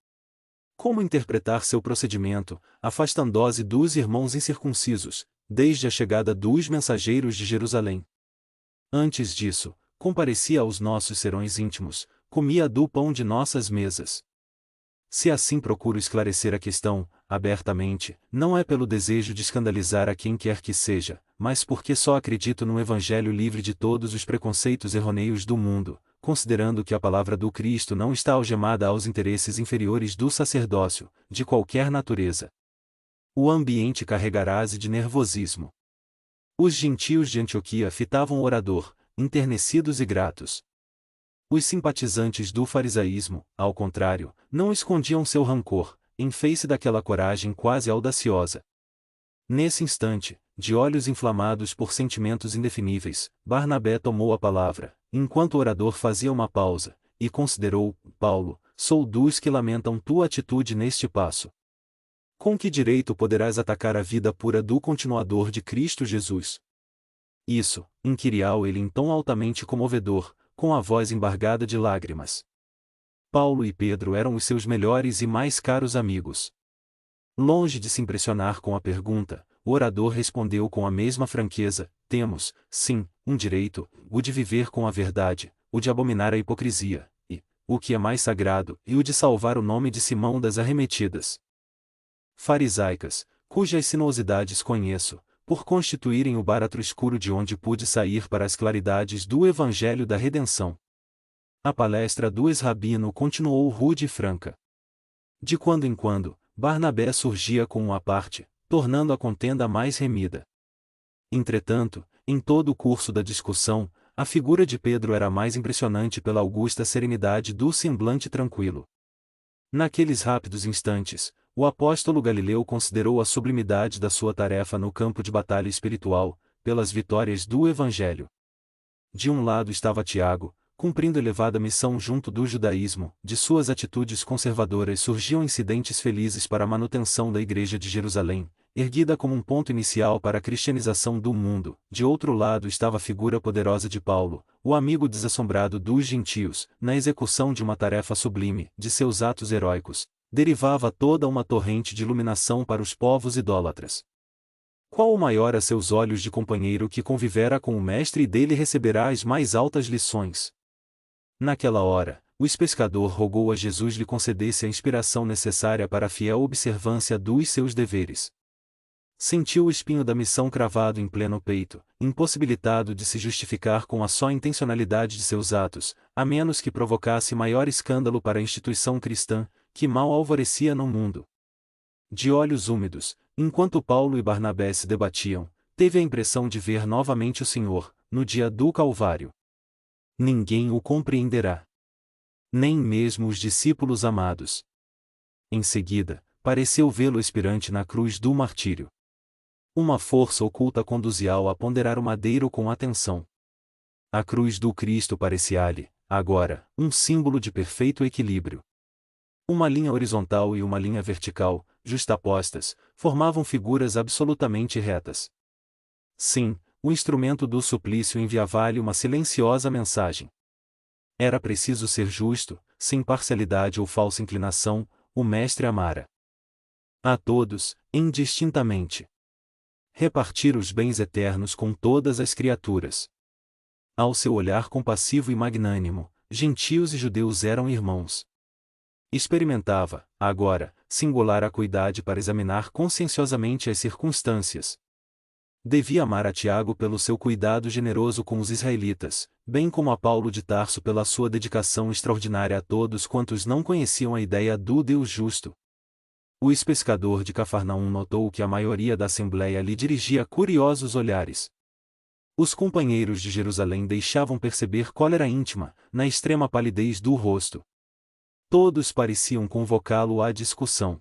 Como interpretar seu procedimento, afastando-se dos irmãos incircuncisos, desde a chegada dos mensageiros de Jerusalém? Antes disso, comparecia aos nossos serões íntimos, comia do pão de nossas mesas. Se assim procuro esclarecer a questão, abertamente, não é pelo desejo de escandalizar a quem quer que seja, mas porque só acredito num evangelho livre de todos os preconceitos errôneos do mundo, considerando que a palavra do Cristo não está algemada aos interesses inferiores do sacerdócio, de qualquer natureza. O ambiente carregará-se de nervosismo. Os gentios de Antioquia fitavam o orador, enternecidos e gratos. Os simpatizantes do farisaísmo, ao contrário, não escondiam seu rancor, em face daquela coragem quase audaciosa. Nesse instante, de olhos inflamados por sentimentos indefiníveis, Barnabé tomou a palavra, enquanto o orador fazia uma pausa, e considerou: Paulo, sou dos que lamentam tua atitude neste passo. Com que direito poderás atacar a vida pura do continuador de Cristo Jesus? Isso, inquiriu ele em tom altamente comovedor, com a voz embargada de lágrimas. Paulo e Pedro eram os seus melhores e mais caros amigos. Longe de se impressionar com a pergunta, o orador respondeu com a mesma franqueza: temos, sim, um direito, o de viver com a verdade, o de abominar a hipocrisia, e, o que é mais sagrado, e o de salvar o nome de Simão das arremetidas farisaicas, cujas sinuosidades conheço, por constituírem o báratro escuro de onde pude sair para as claridades do Evangelho da Redenção. A palestra do ex-rabino continuou rude e franca. De quando em quando, Barnabé surgia com uma parte, tornando a contenda mais remida. Entretanto, em todo o curso da discussão, a figura de Pedro era mais impressionante pela augusta serenidade do semblante tranquilo. Naqueles rápidos instantes, o apóstolo Galileu considerou a sublimidade da sua tarefa no campo de batalha espiritual, pelas vitórias do Evangelho. De um lado estava Tiago, cumprindo elevada missão junto do judaísmo, de suas atitudes conservadoras surgiam incidentes felizes para a manutenção da Igreja de Jerusalém, erguida como um ponto inicial para a cristianização do mundo. De outro lado estava a figura poderosa de Paulo, o amigo desassombrado dos gentios, na execução de uma tarefa sublime, de seus atos heróicos, derivava toda uma torrente de iluminação para os povos idólatras. Qual o maior a seus olhos de companheiro que convivera com o Mestre e dele receberá as mais altas lições? Naquela hora, o ex-pescador rogou a Jesus lhe concedesse a inspiração necessária para a fiel observância dos seus deveres. Sentiu o espinho da missão cravado em pleno peito, impossibilitado de se justificar com a só intencionalidade de seus atos, a menos que provocasse maior escândalo para a instituição cristã, que mal alvorecia no mundo. De olhos úmidos, enquanto Paulo e Barnabé se debatiam, teve a impressão de ver novamente o Senhor, no dia do Calvário. Ninguém o compreenderá. Nem mesmo os discípulos amados. Em seguida, pareceu vê-lo expirante na cruz do martírio. Uma força oculta conduzia-o a ponderar o madeiro com atenção. A cruz do Cristo parecia-lhe, agora, um símbolo de perfeito equilíbrio. Uma linha horizontal e uma linha vertical, justapostas, formavam figuras absolutamente retas. Sim, o instrumento do suplício enviava-lhe uma silenciosa mensagem. Era preciso ser justo, sem parcialidade ou falsa inclinação, o Mestre amara a todos, indistintamente. Repartir os bens eternos com todas as criaturas. Ao seu olhar compassivo e magnânimo, gentios e judeus eram irmãos. Experimentava, agora, singular acuidade para examinar conscienciosamente as circunstâncias. Devia amar a Tiago pelo seu cuidado generoso com os israelitas, bem como a Paulo de Tarso pela sua dedicação extraordinária a todos quantos não conheciam a ideia do Deus justo. O ex-pescador de Cafarnaum notou que a maioria da assembleia lhe dirigia curiosos olhares. Os companheiros de Jerusalém deixavam perceber cólera íntima, na extrema palidez do rosto. Todos pareciam convocá-lo à discussão.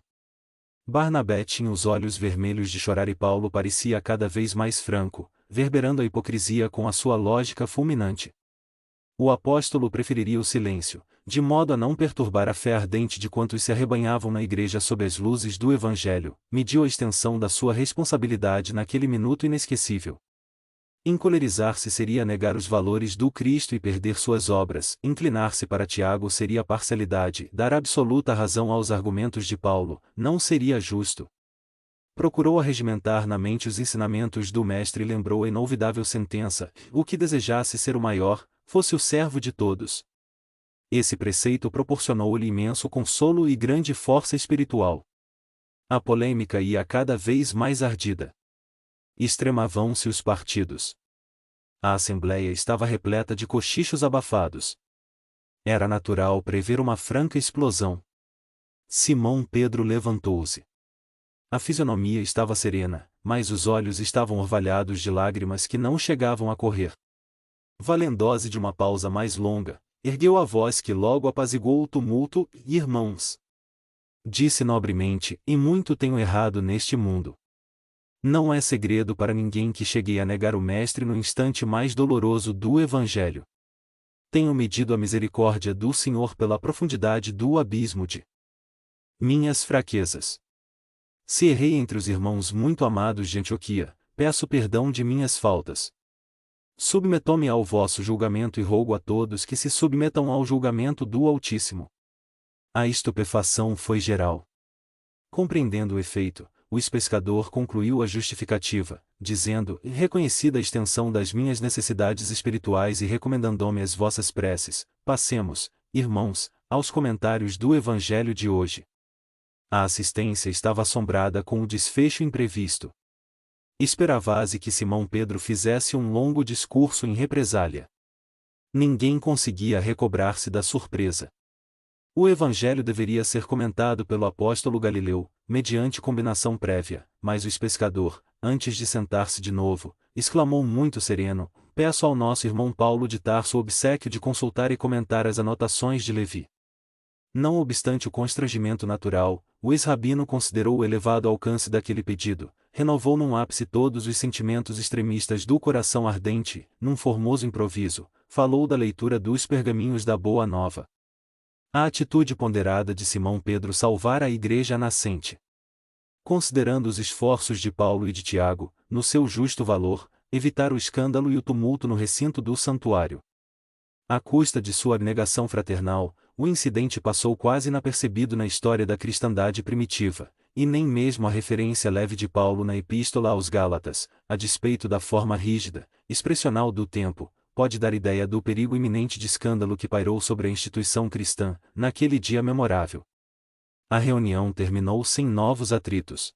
Barnabé tinha os olhos vermelhos de chorar e Paulo parecia cada vez mais franco, verberando a hipocrisia com a sua lógica fulminante. O apóstolo preferiria o silêncio, de modo a não perturbar a fé ardente de quantos se arrebanhavam na igreja sob as luzes do Evangelho, mediu a extensão da sua responsabilidade naquele minuto inesquecível. Encolerizar-se seria negar os valores do Cristo e perder suas obras, inclinar-se para Tiago seria parcialidade, dar absoluta razão aos argumentos de Paulo, não seria justo. Procurou arregimentar na mente os ensinamentos do Mestre e lembrou a inolvidável sentença: o que desejasse ser o maior, fosse o servo de todos. Esse preceito proporcionou-lhe imenso consolo e grande força espiritual. A polêmica ia cada vez mais ardida. Extremavam-se os partidos. A assembleia estava repleta de cochichos abafados. Era natural prever uma franca explosão. Simão Pedro levantou-se. A fisionomia estava serena, mas os olhos estavam orvalhados de lágrimas que não chegavam a correr. Valendo-se de uma pausa mais longa, ergueu a voz que logo apaziguou o tumulto: Irmãos, disse nobremente, e muito tenho errado neste mundo. Não é segredo para ninguém que cheguei a negar o Mestre no instante mais doloroso do Evangelho. Tenho medido a misericórdia do Senhor pela profundidade do abismo de minhas fraquezas. Se errei entre os irmãos muito amados de Antioquia, peço perdão de minhas faltas. Submeto-me ao vosso julgamento e rogo a todos que se submetam ao julgamento do Altíssimo. A estupefação foi geral. Compreendendo o efeito, o ex-pescador concluiu a justificativa, dizendo: reconhecida a extensão das minhas necessidades espirituais e recomendando-me as vossas preces, passemos, irmãos, aos comentários do Evangelho de hoje. A assistência estava assombrada com o desfecho imprevisto. Esperava-se que Simão Pedro fizesse um longo discurso em represália. Ninguém conseguia recobrar-se da surpresa. O Evangelho deveria ser comentado pelo apóstolo Galileu, mediante combinação prévia, mas o ex-pescador, antes de sentar-se de novo, exclamou muito sereno: peço ao nosso irmão Paulo de Tarso o obséquio de consultar e comentar as anotações de Levi. Não obstante o constrangimento natural, o ex-rabino considerou o elevado alcance daquele pedido, renovou num ápice todos os sentimentos extremistas do coração ardente, num formoso improviso, falou da leitura dos pergaminhos da Boa Nova. A atitude ponderada de Simão Pedro salvara a igreja nascente. Considerando os esforços de Paulo e de Tiago, no seu justo valor, evitar o escândalo e o tumulto no recinto do santuário. À custa de sua abnegação fraternal, o incidente passou quase inapercebido na história da cristandade primitiva, e nem mesmo a referência leve de Paulo na Epístola aos Gálatas, a despeito da forma rígida, expressional do tempo, pode dar ideia do perigo iminente de escândalo que pairou sobre a instituição cristã, naquele dia memorável. A reunião terminou sem novos atritos.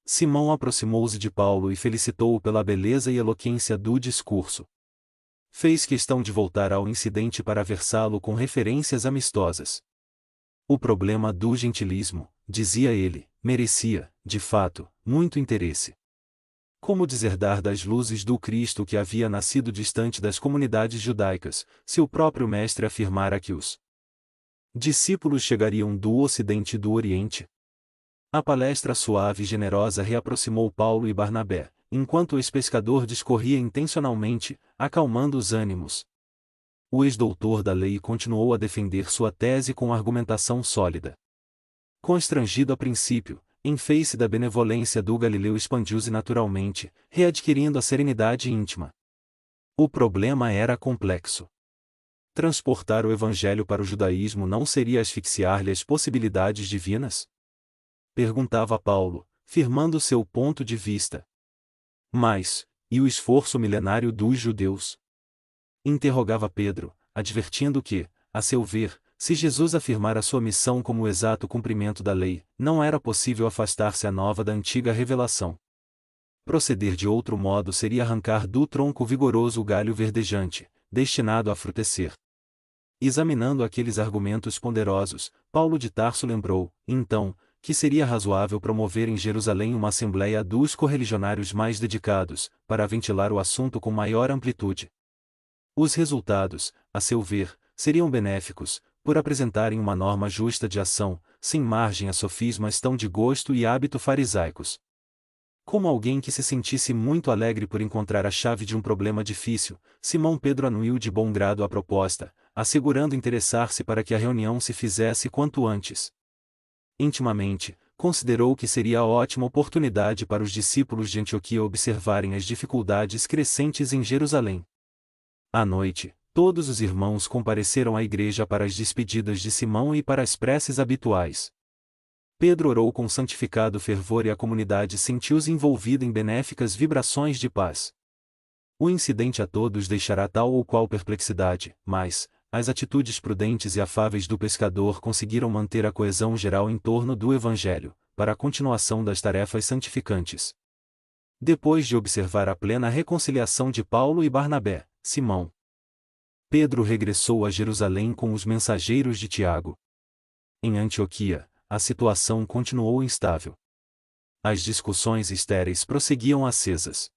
Simão aproximou-se de Paulo e felicitou-o pela beleza e eloquência do discurso. Fez questão de voltar ao incidente para versá-lo com referências amistosas. O problema do gentilismo, dizia ele, merecia, de fato, muito interesse. Como deserdar das luzes do Cristo que havia nascido distante das comunidades judaicas, se o próprio Mestre afirmara que os discípulos chegariam do Ocidente e do Oriente? A palestra suave e generosa reaproximou Paulo e Barnabé, enquanto o ex-pescador discorria intencionalmente, acalmando os ânimos. O ex-doutor da lei continuou a defender sua tese com argumentação sólida. Constrangido a princípio, em face da benevolência do Galileu, expandiu-se naturalmente, readquirindo a serenidade íntima. O problema era complexo. Transportar o Evangelho para o judaísmo não seria asfixiar-lhe as possibilidades divinas? Perguntava Paulo, firmando seu ponto de vista. Mas, e o esforço milenário dos judeus? Interrogava Pedro, advertindo que, a seu ver, se Jesus afirmara sua missão como o exato cumprimento da lei, não era possível afastar-se a nova da antiga revelação. Proceder de outro modo seria arrancar do tronco vigoroso o galho verdejante, destinado a frutecer. Examinando aqueles argumentos ponderosos, Paulo de Tarso lembrou, então, que seria razoável promover em Jerusalém uma assembleia dos correligionários mais dedicados, para ventilar o assunto com maior amplitude. Os resultados, a seu ver, seriam benéficos, por apresentarem uma norma justa de ação, sem margem a sofismas tão de gosto e hábito farisaicos. Como alguém que se sentisse muito alegre por encontrar a chave de um problema difícil, Simão Pedro anuiu de bom grado a proposta, assegurando interessar-se para que a reunião se fizesse quanto antes. Intimamente, considerou que seria ótima oportunidade para os discípulos de Antioquia observarem as dificuldades crescentes em Jerusalém. À noite, todos os irmãos compareceram à igreja para as despedidas de Simão e para as preces habituais. Pedro orou com santificado fervor e a comunidade sentiu-se envolvida em benéficas vibrações de paz. O incidente a todos deixará tal ou qual perplexidade, mas, as atitudes prudentes e afáveis do pescador conseguiram manter a coesão geral em torno do Evangelho, para a continuação das tarefas santificantes. Depois de observar a plena reconciliação de Paulo e Barnabé, Simão Pedro regressou a Jerusalém com os mensageiros de Tiago. Em Antioquia, a situação continuou instável. As discussões estéreis prosseguiam acesas.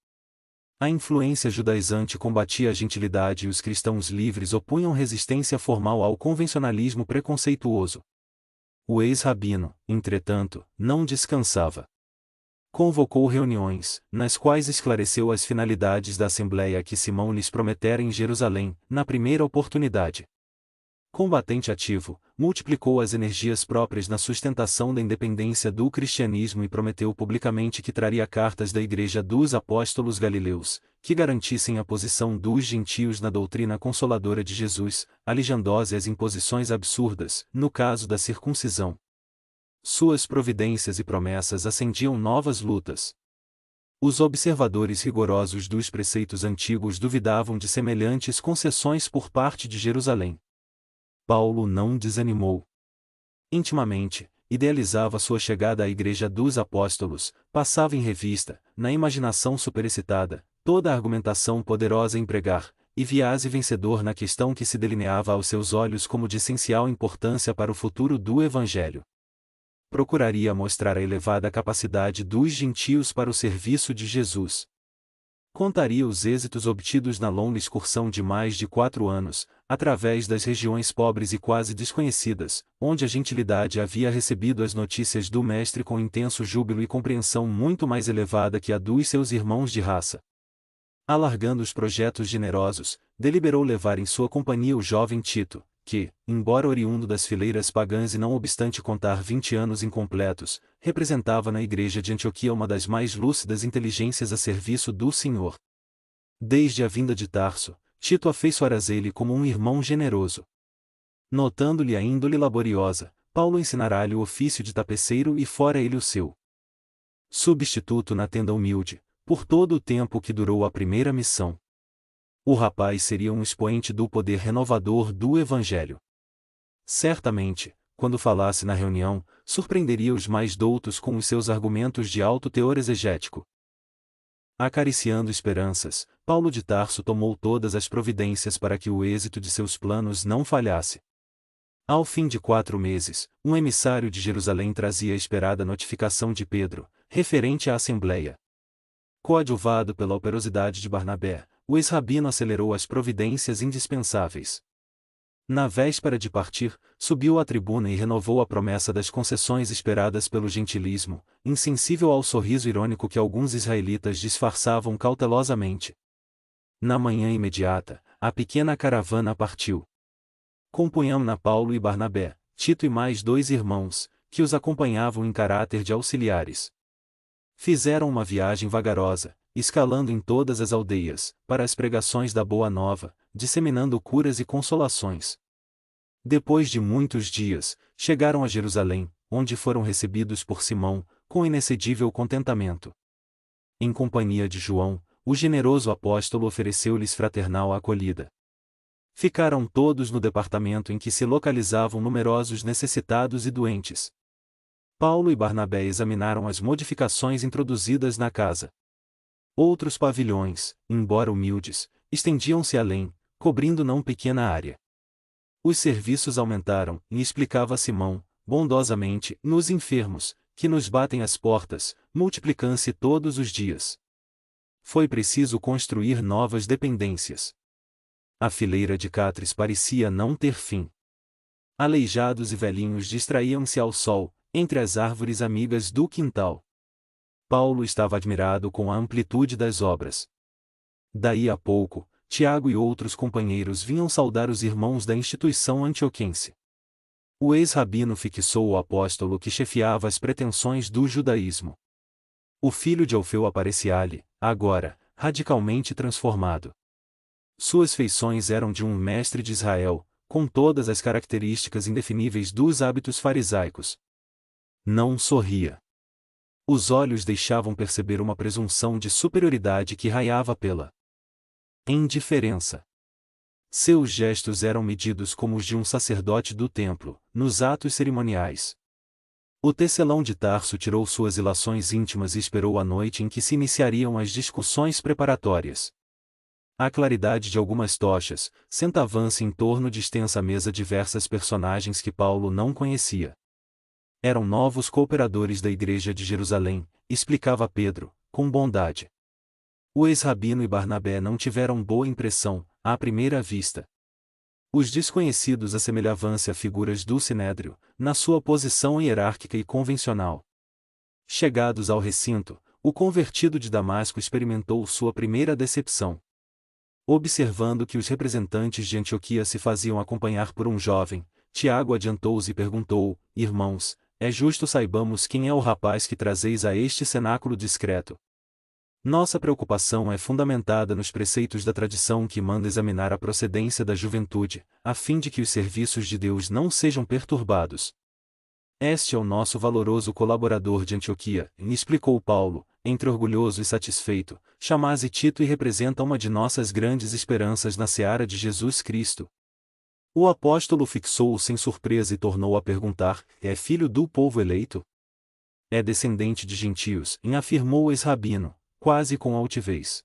A influência judaizante combatia a gentilidade e os cristãos livres opunham resistência formal ao convencionalismo preconceituoso. O ex-rabino, entretanto, não descansava. Convocou reuniões, nas quais esclareceu as finalidades da assembleia que Simão lhes prometera em Jerusalém, na primeira oportunidade. Combatente ativo, multiplicou as energias próprias na sustentação da independência do cristianismo e prometeu publicamente que traria cartas da Igreja dos Apóstolos Galileus, que garantissem a posição dos gentios na doutrina consoladora de Jesus, alijando-se as imposições absurdas, no caso da circuncisão. Suas providências e promessas acendiam novas lutas. Os observadores rigorosos dos preceitos antigos duvidavam de semelhantes concessões por parte de Jerusalém. Paulo não desanimou. Intimamente, idealizava sua chegada à Igreja dos Apóstolos, passava em revista, na imaginação superexcitada, toda a argumentação poderosa a empregar, e via-se vencedor na questão que se delineava aos seus olhos como de essencial importância para o futuro do Evangelho. Procuraria mostrar a elevada capacidade dos gentios para o serviço de Jesus. Contaria os êxitos obtidos na longa excursão de mais de 4 anos, através das regiões pobres e quase desconhecidas, onde a gentilidade havia recebido as notícias do Mestre com intenso júbilo e compreensão muito mais elevada que a dos seus irmãos de raça. Alargando os projetos generosos, deliberou levar em sua companhia o jovem Tito, que, embora oriundo das fileiras pagãs e não obstante contar 20 anos incompletos, representava na igreja de Antioquia uma das mais lúcidas inteligências a serviço do Senhor. Desde a vinda de Tarso, Tito afeiçoara-se ele como um irmão generoso. Notando-lhe a índole laboriosa, Paulo ensinará-lhe o ofício de tapeceiro e fora ele o seu substituto na tenda humilde, por todo o tempo que durou a primeira missão. O rapaz seria um expoente do poder renovador do Evangelho. Certamente, quando falasse na reunião, surpreenderia os mais doutos com os seus argumentos de alto teor exegético. Acariciando esperanças, Paulo de Tarso tomou todas as providências para que o êxito de seus planos não falhasse. Ao fim de 4 meses, um emissário de Jerusalém trazia a esperada notificação de Pedro, referente à Assembleia. Coadjuvado pela operosidade de Barnabé, o ex-rabino acelerou as providências indispensáveis. Na véspera de partir, subiu à tribuna e renovou a promessa das concessões esperadas pelo gentilismo, insensível ao sorriso irônico que alguns israelitas disfarçavam cautelosamente. Na manhã imediata, a pequena caravana partiu. Compunham-na Paulo e Barnabé, Tito e mais 2 irmãos, que os acompanhavam em caráter de auxiliares. Fizeram uma viagem vagarosa, escalando em todas as aldeias, para as pregações da Boa Nova, disseminando curas e consolações. Depois de muitos dias, chegaram a Jerusalém, onde foram recebidos por Simão, com inexcedível contentamento. Em companhia de João, o generoso apóstolo ofereceu-lhes fraternal acolhida. Ficaram todos no departamento em que se localizavam numerosos necessitados e doentes. Paulo e Barnabé examinaram as modificações introduzidas na casa. Outros pavilhões, embora humildes, estendiam-se além, cobrindo não pequena área. Os serviços aumentaram, e explicava Simão, bondosamente, nos enfermos, que nos batem às portas, multiplicam-se todos os dias. Foi preciso construir novas dependências. A fileira de catres parecia não ter fim. Aleijados e velhinhos distraíam-se ao sol, entre as árvores amigas do quintal. Paulo estava admirado com a amplitude das obras. Daí a pouco, Tiago e outros companheiros vinham saudar os irmãos da instituição antioquense. O ex-rabino fixou o apóstolo que chefiava as pretensões do judaísmo. O filho de Alfeu aparecia-lhe, agora, radicalmente transformado. Suas feições eram de um mestre de Israel, com todas as características indefiníveis dos hábitos farisaicos. Não sorria. Os olhos deixavam perceber uma presunção de superioridade que raiava pela indiferença. Seus gestos eram medidos como os de um sacerdote do templo, nos atos cerimoniais. O tecelão de Tarso tirou suas ilações íntimas e esperou a noite em que se iniciariam as discussões preparatórias. À claridade de algumas tochas, sentavam-se em torno de extensa mesa diversas personagens que Paulo não conhecia. Eram novos cooperadores da igreja de Jerusalém, explicava Pedro, com bondade. O ex-rabino e Barnabé não tiveram boa impressão, à primeira vista. Os desconhecidos assemelhavam-se a figuras do sinédrio, na sua posição hierárquica e convencional. Chegados ao recinto, o convertido de Damasco experimentou sua primeira decepção. Observando que os representantes de Antioquia se faziam acompanhar por um jovem, Tiago adiantou-se e perguntou: Irmãos, é justo saibamos quem é o rapaz que trazeis a este cenáculo discreto? Nossa preocupação é fundamentada nos preceitos da tradição que manda examinar a procedência da juventude, a fim de que os serviços de Deus não sejam perturbados. Este é o nosso valoroso colaborador de Antioquia, explicou Paulo, entre orgulhoso e satisfeito, chama-se Tito e representa uma de nossas grandes esperanças na seara de Jesus Cristo. O apóstolo fixou-o sem surpresa e tornou a perguntar: é filho do povo eleito? É descendente de gentios, afirmou o ex-rabino, quase com altivez.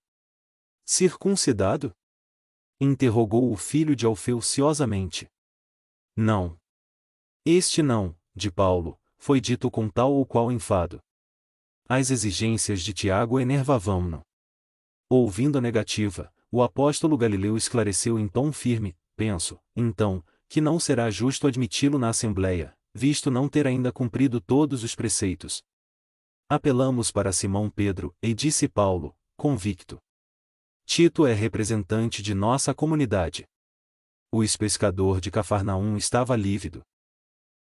Circuncidado? Interrogou o filho de Alfeu ciosamente. Não. Este não, de Paulo, foi dito com tal ou qual enfado. As exigências de Tiago enervavam-no. Ouvindo a negativa, o apóstolo Galileu esclareceu em tom firme: penso, então, que não será justo admiti-lo na assembleia, visto não ter ainda cumprido todos os preceitos. Apelamos para Simão Pedro, e disse Paulo, convicto. Tito é representante de nossa comunidade. O ex-pescador de Cafarnaum estava lívido.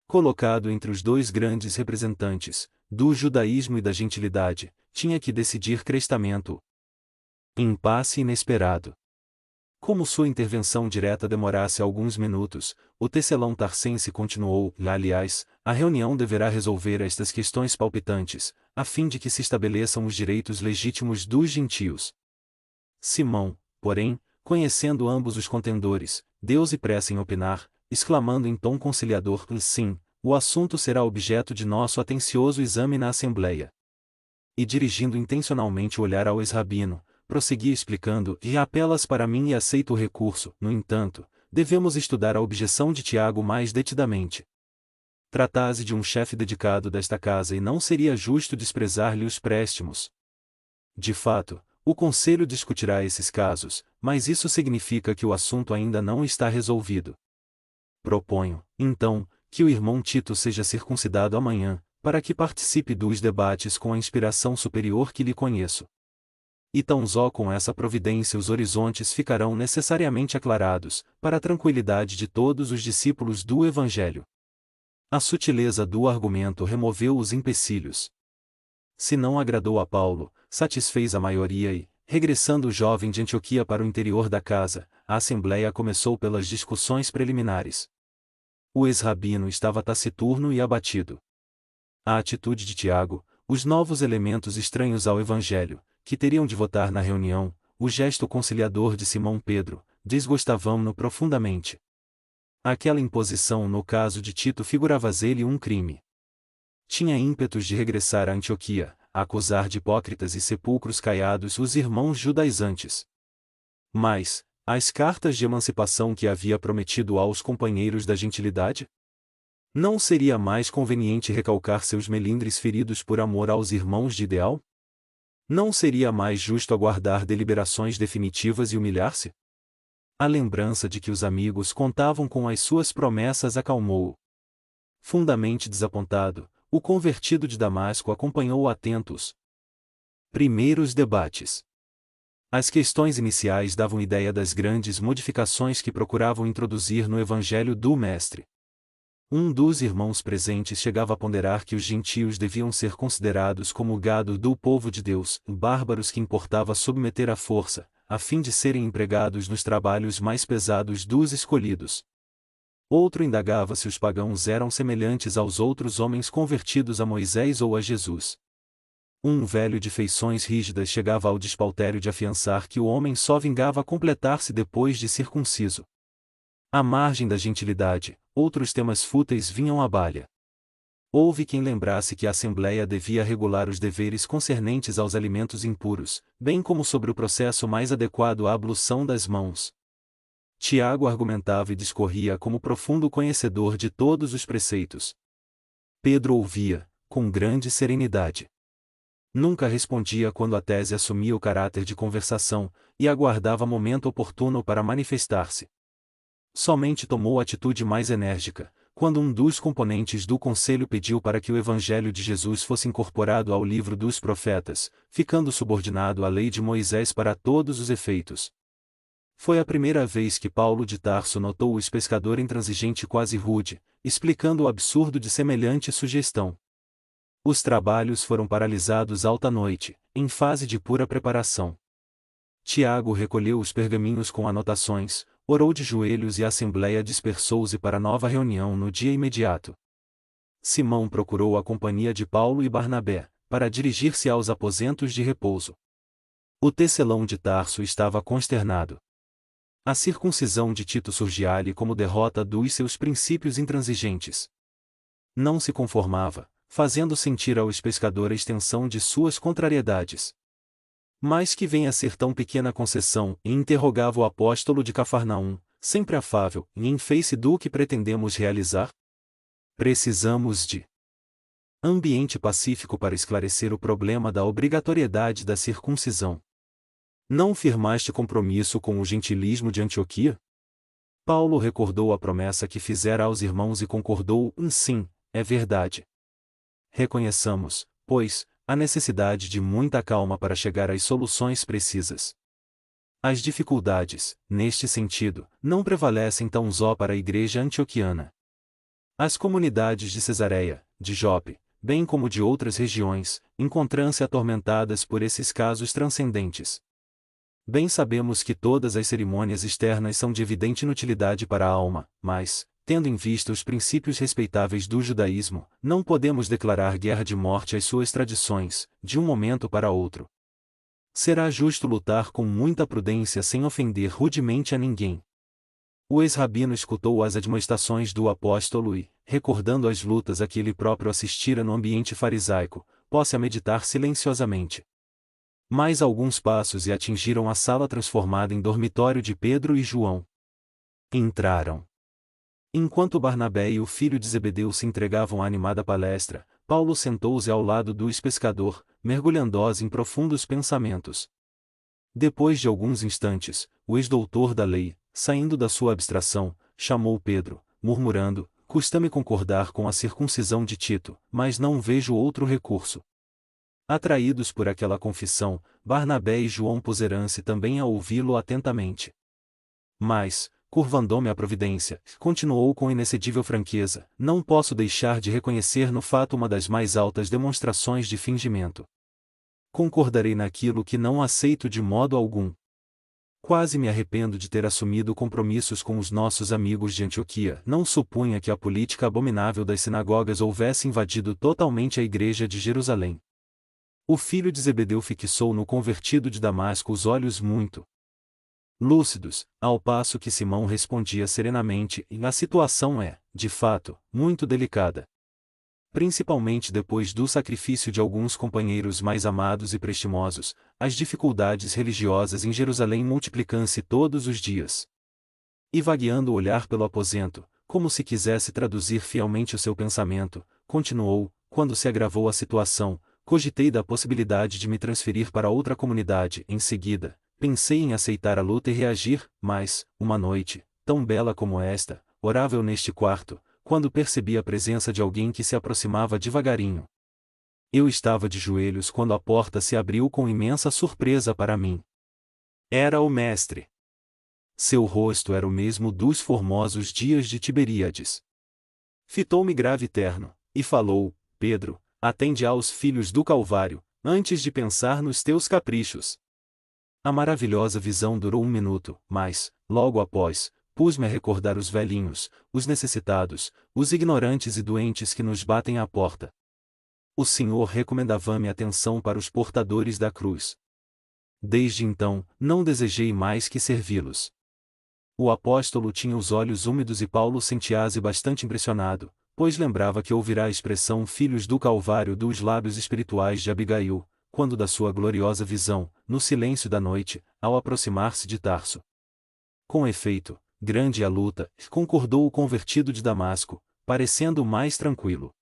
Colocado entre os dois grandes representantes, do judaísmo e da gentilidade, tinha que decidir crestamento. Impasse inesperado. Como sua intervenção direta demorasse alguns minutos, o tecelão tarcense continuou: aliás, a reunião deverá resolver estas questões palpitantes, a fim de que se estabeleçam os direitos legítimos dos gentios. Simão, porém, conhecendo ambos os contendores, deu-se pressa em opinar, exclamando em tom conciliador: sim, o assunto será objeto de nosso atencioso exame na Assembleia. E dirigindo intencionalmente o olhar ao ex-rabino, prosseguia explicando: e apelas para mim e aceito o recurso, no entanto, devemos estudar a objeção de Tiago mais detidamente. Trata-se de um chefe dedicado desta casa e não seria justo desprezar-lhe os préstimos. De fato, o Conselho discutirá esses casos, mas isso significa que o assunto ainda não está resolvido. Proponho, então, que o irmão Tito seja circuncidado amanhã, para que participe dos debates com a inspiração superior que lhe conheço. E tão só com essa providência os horizontes ficarão necessariamente aclarados, para a tranquilidade de todos os discípulos do Evangelho. A sutileza do argumento removeu os empecilhos. Se não agradou a Paulo, satisfez a maioria e, regressando o jovem de Antioquia para o interior da casa, a assembleia começou pelas discussões preliminares. O ex-rabino estava taciturno e abatido. A atitude de Tiago, os novos elementos estranhos ao Evangelho, que teriam de votar na reunião, o gesto conciliador de Simão Pedro, desgostavam-no profundamente. Aquela imposição no caso de Tito figurava-lhe um crime. Tinha ímpetos de regressar a Antioquia, a acusar de hipócritas e sepulcros caiados os irmãos judaizantes. Mas, as cartas de emancipação que havia prometido aos companheiros da gentilidade? Não seria mais conveniente recalcar seus melindres feridos por amor aos irmãos de ideal? Não seria mais justo aguardar deliberações definitivas e humilhar-se? A lembrança de que os amigos contavam com as suas promessas acalmou-o. Fundamente desapontado, o convertido de Damasco acompanhou atentos primeiros debates. As questões iniciais davam ideia das grandes modificações que procuravam introduzir no Evangelho do Mestre. Um dos irmãos presentes chegava a ponderar que os gentios deviam ser considerados como o gado do povo de Deus, bárbaros que importava submeter à força, a fim de serem empregados nos trabalhos mais pesados dos escolhidos. Outro indagava se os pagãos eram semelhantes aos outros homens convertidos a Moisés ou a Jesus. Um velho de feições rígidas chegava ao despautério de afiançar que o homem só vingava completar-se depois de circunciso. À margem da gentilidade, outros temas fúteis vinham à balha. Houve quem lembrasse que a Assembleia devia regular os deveres concernentes aos alimentos impuros, bem como sobre o processo mais adequado à ablução das mãos. Tiago argumentava e discorria como profundo conhecedor de todos os preceitos. Pedro ouvia, com grande serenidade. Nunca respondia quando a tese assumia o caráter de conversação, e aguardava momento oportuno para manifestar-se. Somente tomou atitude mais enérgica, quando um dos componentes do conselho pediu para que o Evangelho de Jesus fosse incorporado ao livro dos profetas, ficando subordinado à lei de Moisés para todos os efeitos. Foi a primeira vez que Paulo de Tarso notou o ex-pescador intransigente quase rude, explicando o absurdo de semelhante sugestão. Os trabalhos foram paralisados alta noite, em fase de pura preparação. Tiago recolheu os pergaminhos com anotações, orou de joelhos e a assembleia dispersou-se para nova reunião no dia imediato. Simão procurou a companhia de Paulo e Barnabé, para dirigir-se aos aposentos de repouso. O tecelão de Tarso estava consternado. A circuncisão de Tito surgia-lhe como derrota dos seus princípios intransigentes. Não se conformava, fazendo sentir ao ex-pescador a extensão de suas contrariedades. Mas que venha a ser tão pequena concessão, e interrogava o apóstolo de Cafarnaum, sempre afável, e em face do que pretendemos realizar? Precisamos de ambiente pacífico para esclarecer o problema da obrigatoriedade da circuncisão. Não firmaste compromisso com o gentilismo de Antioquia? Paulo recordou a promessa que fizera aos irmãos e concordou, sim, é verdade. Reconheçamos, pois, a necessidade de muita calma para chegar às soluções precisas. As dificuldades, neste sentido, não prevalecem tão só para a igreja antioquiana. As comunidades de Cesareia, de Jope, bem como de outras regiões, encontram-se atormentadas por esses casos transcendentes. Bem sabemos que todas as cerimônias externas são de evidente inutilidade para a alma, mas, tendo em vista os princípios respeitáveis do judaísmo, não podemos declarar guerra de morte às suas tradições, de um momento para outro. Será justo lutar com muita prudência sem ofender rudemente a ninguém. O ex-rabino escutou as admoestações do apóstolo e, recordando as lutas a que ele próprio assistira no ambiente farisaico, pôs-se a meditar silenciosamente. Mais alguns passos e atingiram a sala transformada em dormitório de Pedro e João. Entraram. Enquanto Barnabé e o filho de Zebedeu se entregavam à animada palestra, Paulo sentou-se ao lado do ex-pescador, mergulhando-os em profundos pensamentos. Depois de alguns instantes, o ex-doutor da lei, saindo da sua abstração, chamou Pedro, murmurando: custa-me concordar com a circuncisão de Tito, mas não vejo outro recurso. Atraídos por aquela confissão, Barnabé e João puseram-se também a ouvi-lo atentamente. Mas, curvando-me à providência, continuou com inexcedível franqueza, não posso deixar de reconhecer no fato uma das mais altas demonstrações de fingimento. Concordarei naquilo que não aceito de modo algum. Quase me arrependo de ter assumido compromissos com os nossos amigos de Antioquia. Não supunha que a política abominável das sinagogas houvesse invadido totalmente a igreja de Jerusalém. O filho de Zebedeu fixou no convertido de Damasco os olhos muito lúcidos, ao passo que Simão respondia serenamente: a situação é, de fato, muito delicada. Principalmente depois do sacrifício de alguns companheiros mais amados e prestimosos, as dificuldades religiosas em Jerusalém multiplicam-se todos os dias. E vagueando o olhar pelo aposento, como se quisesse traduzir fielmente o seu pensamento, continuou: quando se agravou a situação, cogitei da possibilidade de me transferir para outra comunidade. Em seguida, pensei em aceitar a luta e reagir, mas, uma noite, tão bela como esta, orava eu neste quarto, quando percebi a presença de alguém que se aproximava devagarinho. Eu estava de joelhos quando a porta se abriu com imensa surpresa para mim. Era o mestre. Seu rosto era o mesmo dos formosos dias de Tiberíades. Fitou-me grave e terno, e falou: Pedro, atende aos filhos do Calvário, antes de pensar nos teus caprichos. A maravilhosa visão durou um minuto, mas, logo após, pus-me a recordar os velhinhos, os necessitados, os ignorantes e doentes que nos batem à porta. O Senhor recomendava-me atenção para os portadores da cruz. Desde então, não desejei mais que servi-los. O apóstolo tinha os olhos úmidos e Paulo sentia-se bastante impressionado, pois lembrava que ouvirá a expressão filhos do Calvário dos lábios espirituais de Abigail, quando da sua gloriosa visão, no silêncio da noite, ao aproximar-se de Tarso. Com efeito, grande é a luta, concordou o convertido de Damasco, parecendo mais tranquilo.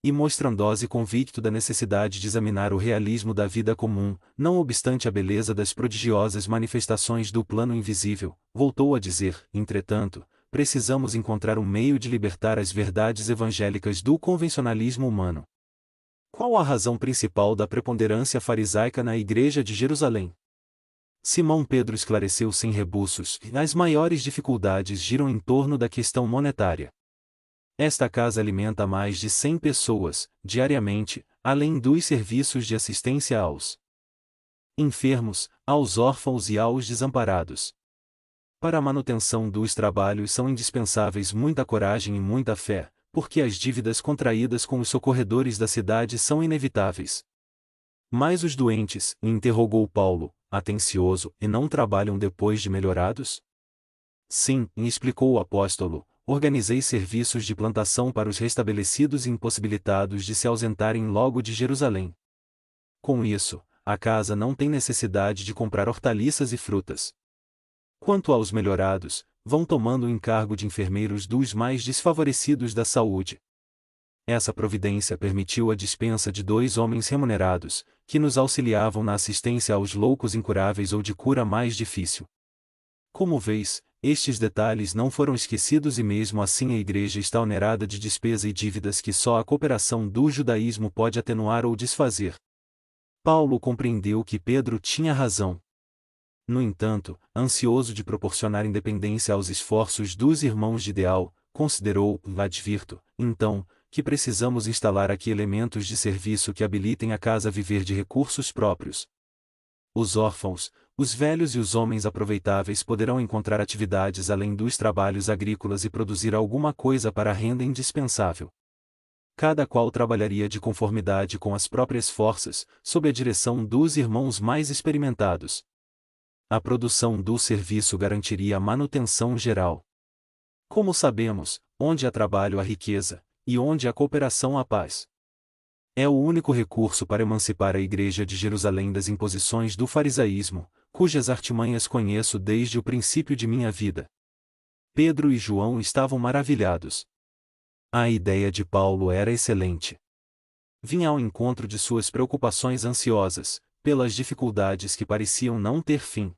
e mostrando-se convicto da necessidade de examinar o realismo da vida comum, não obstante a beleza das prodigiosas manifestações do plano invisível, voltou a dizer: entretanto, precisamos encontrar um meio de libertar as verdades evangélicas do convencionalismo humano. Qual a razão principal da preponderância farisaica na Igreja de Jerusalém? Simão Pedro esclareceu sem rebuços: as maiores dificuldades giram em torno da questão monetária. Esta casa alimenta mais de 100 pessoas, diariamente, além dos serviços de assistência aos enfermos, aos órfãos e aos desamparados. Para a manutenção dos trabalhos são indispensáveis muita coragem e muita fé, porque as dívidas contraídas com os socorredores da cidade são inevitáveis. Mas os doentes, interrogou Paulo, atencioso, e não trabalham depois de melhorados? Sim, explicou o apóstolo, organizei serviços de plantação para os restabelecidos e impossibilitados de se ausentarem logo de Jerusalém. Com isso, a casa não tem necessidade de comprar hortaliças e frutas. Quanto aos melhorados, vão tomando o encargo de enfermeiros dos mais desfavorecidos da saúde. Essa providência permitiu a dispensa de 2 homens remunerados, que nos auxiliavam na assistência aos loucos incuráveis ou de cura mais difícil. Como vês, estes detalhes não foram esquecidos e mesmo assim a Igreja está onerada de despesa e dívidas que só a cooperação do judaísmo pode atenuar ou desfazer. Paulo compreendeu que Pedro tinha razão. No entanto, ansioso de proporcionar independência aos esforços dos irmãos de ideal, considerou, advirto, então, que precisamos instalar aqui elementos de serviço que habilitem a casa a viver de recursos próprios. Os órfãos, os velhos e os homens aproveitáveis poderão encontrar atividades além dos trabalhos agrícolas e produzir alguma coisa para a renda indispensável. Cada qual trabalharia de conformidade com as próprias forças, sob a direção dos irmãos mais experimentados. A produção do serviço garantiria a manutenção geral. Como sabemos, onde há trabalho há riqueza, e onde há cooperação há paz. É o único recurso para emancipar a Igreja de Jerusalém das imposições do farisaísmo, cujas artimanhas conheço desde o princípio de minha vida. Pedro e João estavam maravilhados. A ideia de Paulo era excelente. Vinha ao encontro de suas preocupações ansiosas, pelas dificuldades que pareciam não ter fim.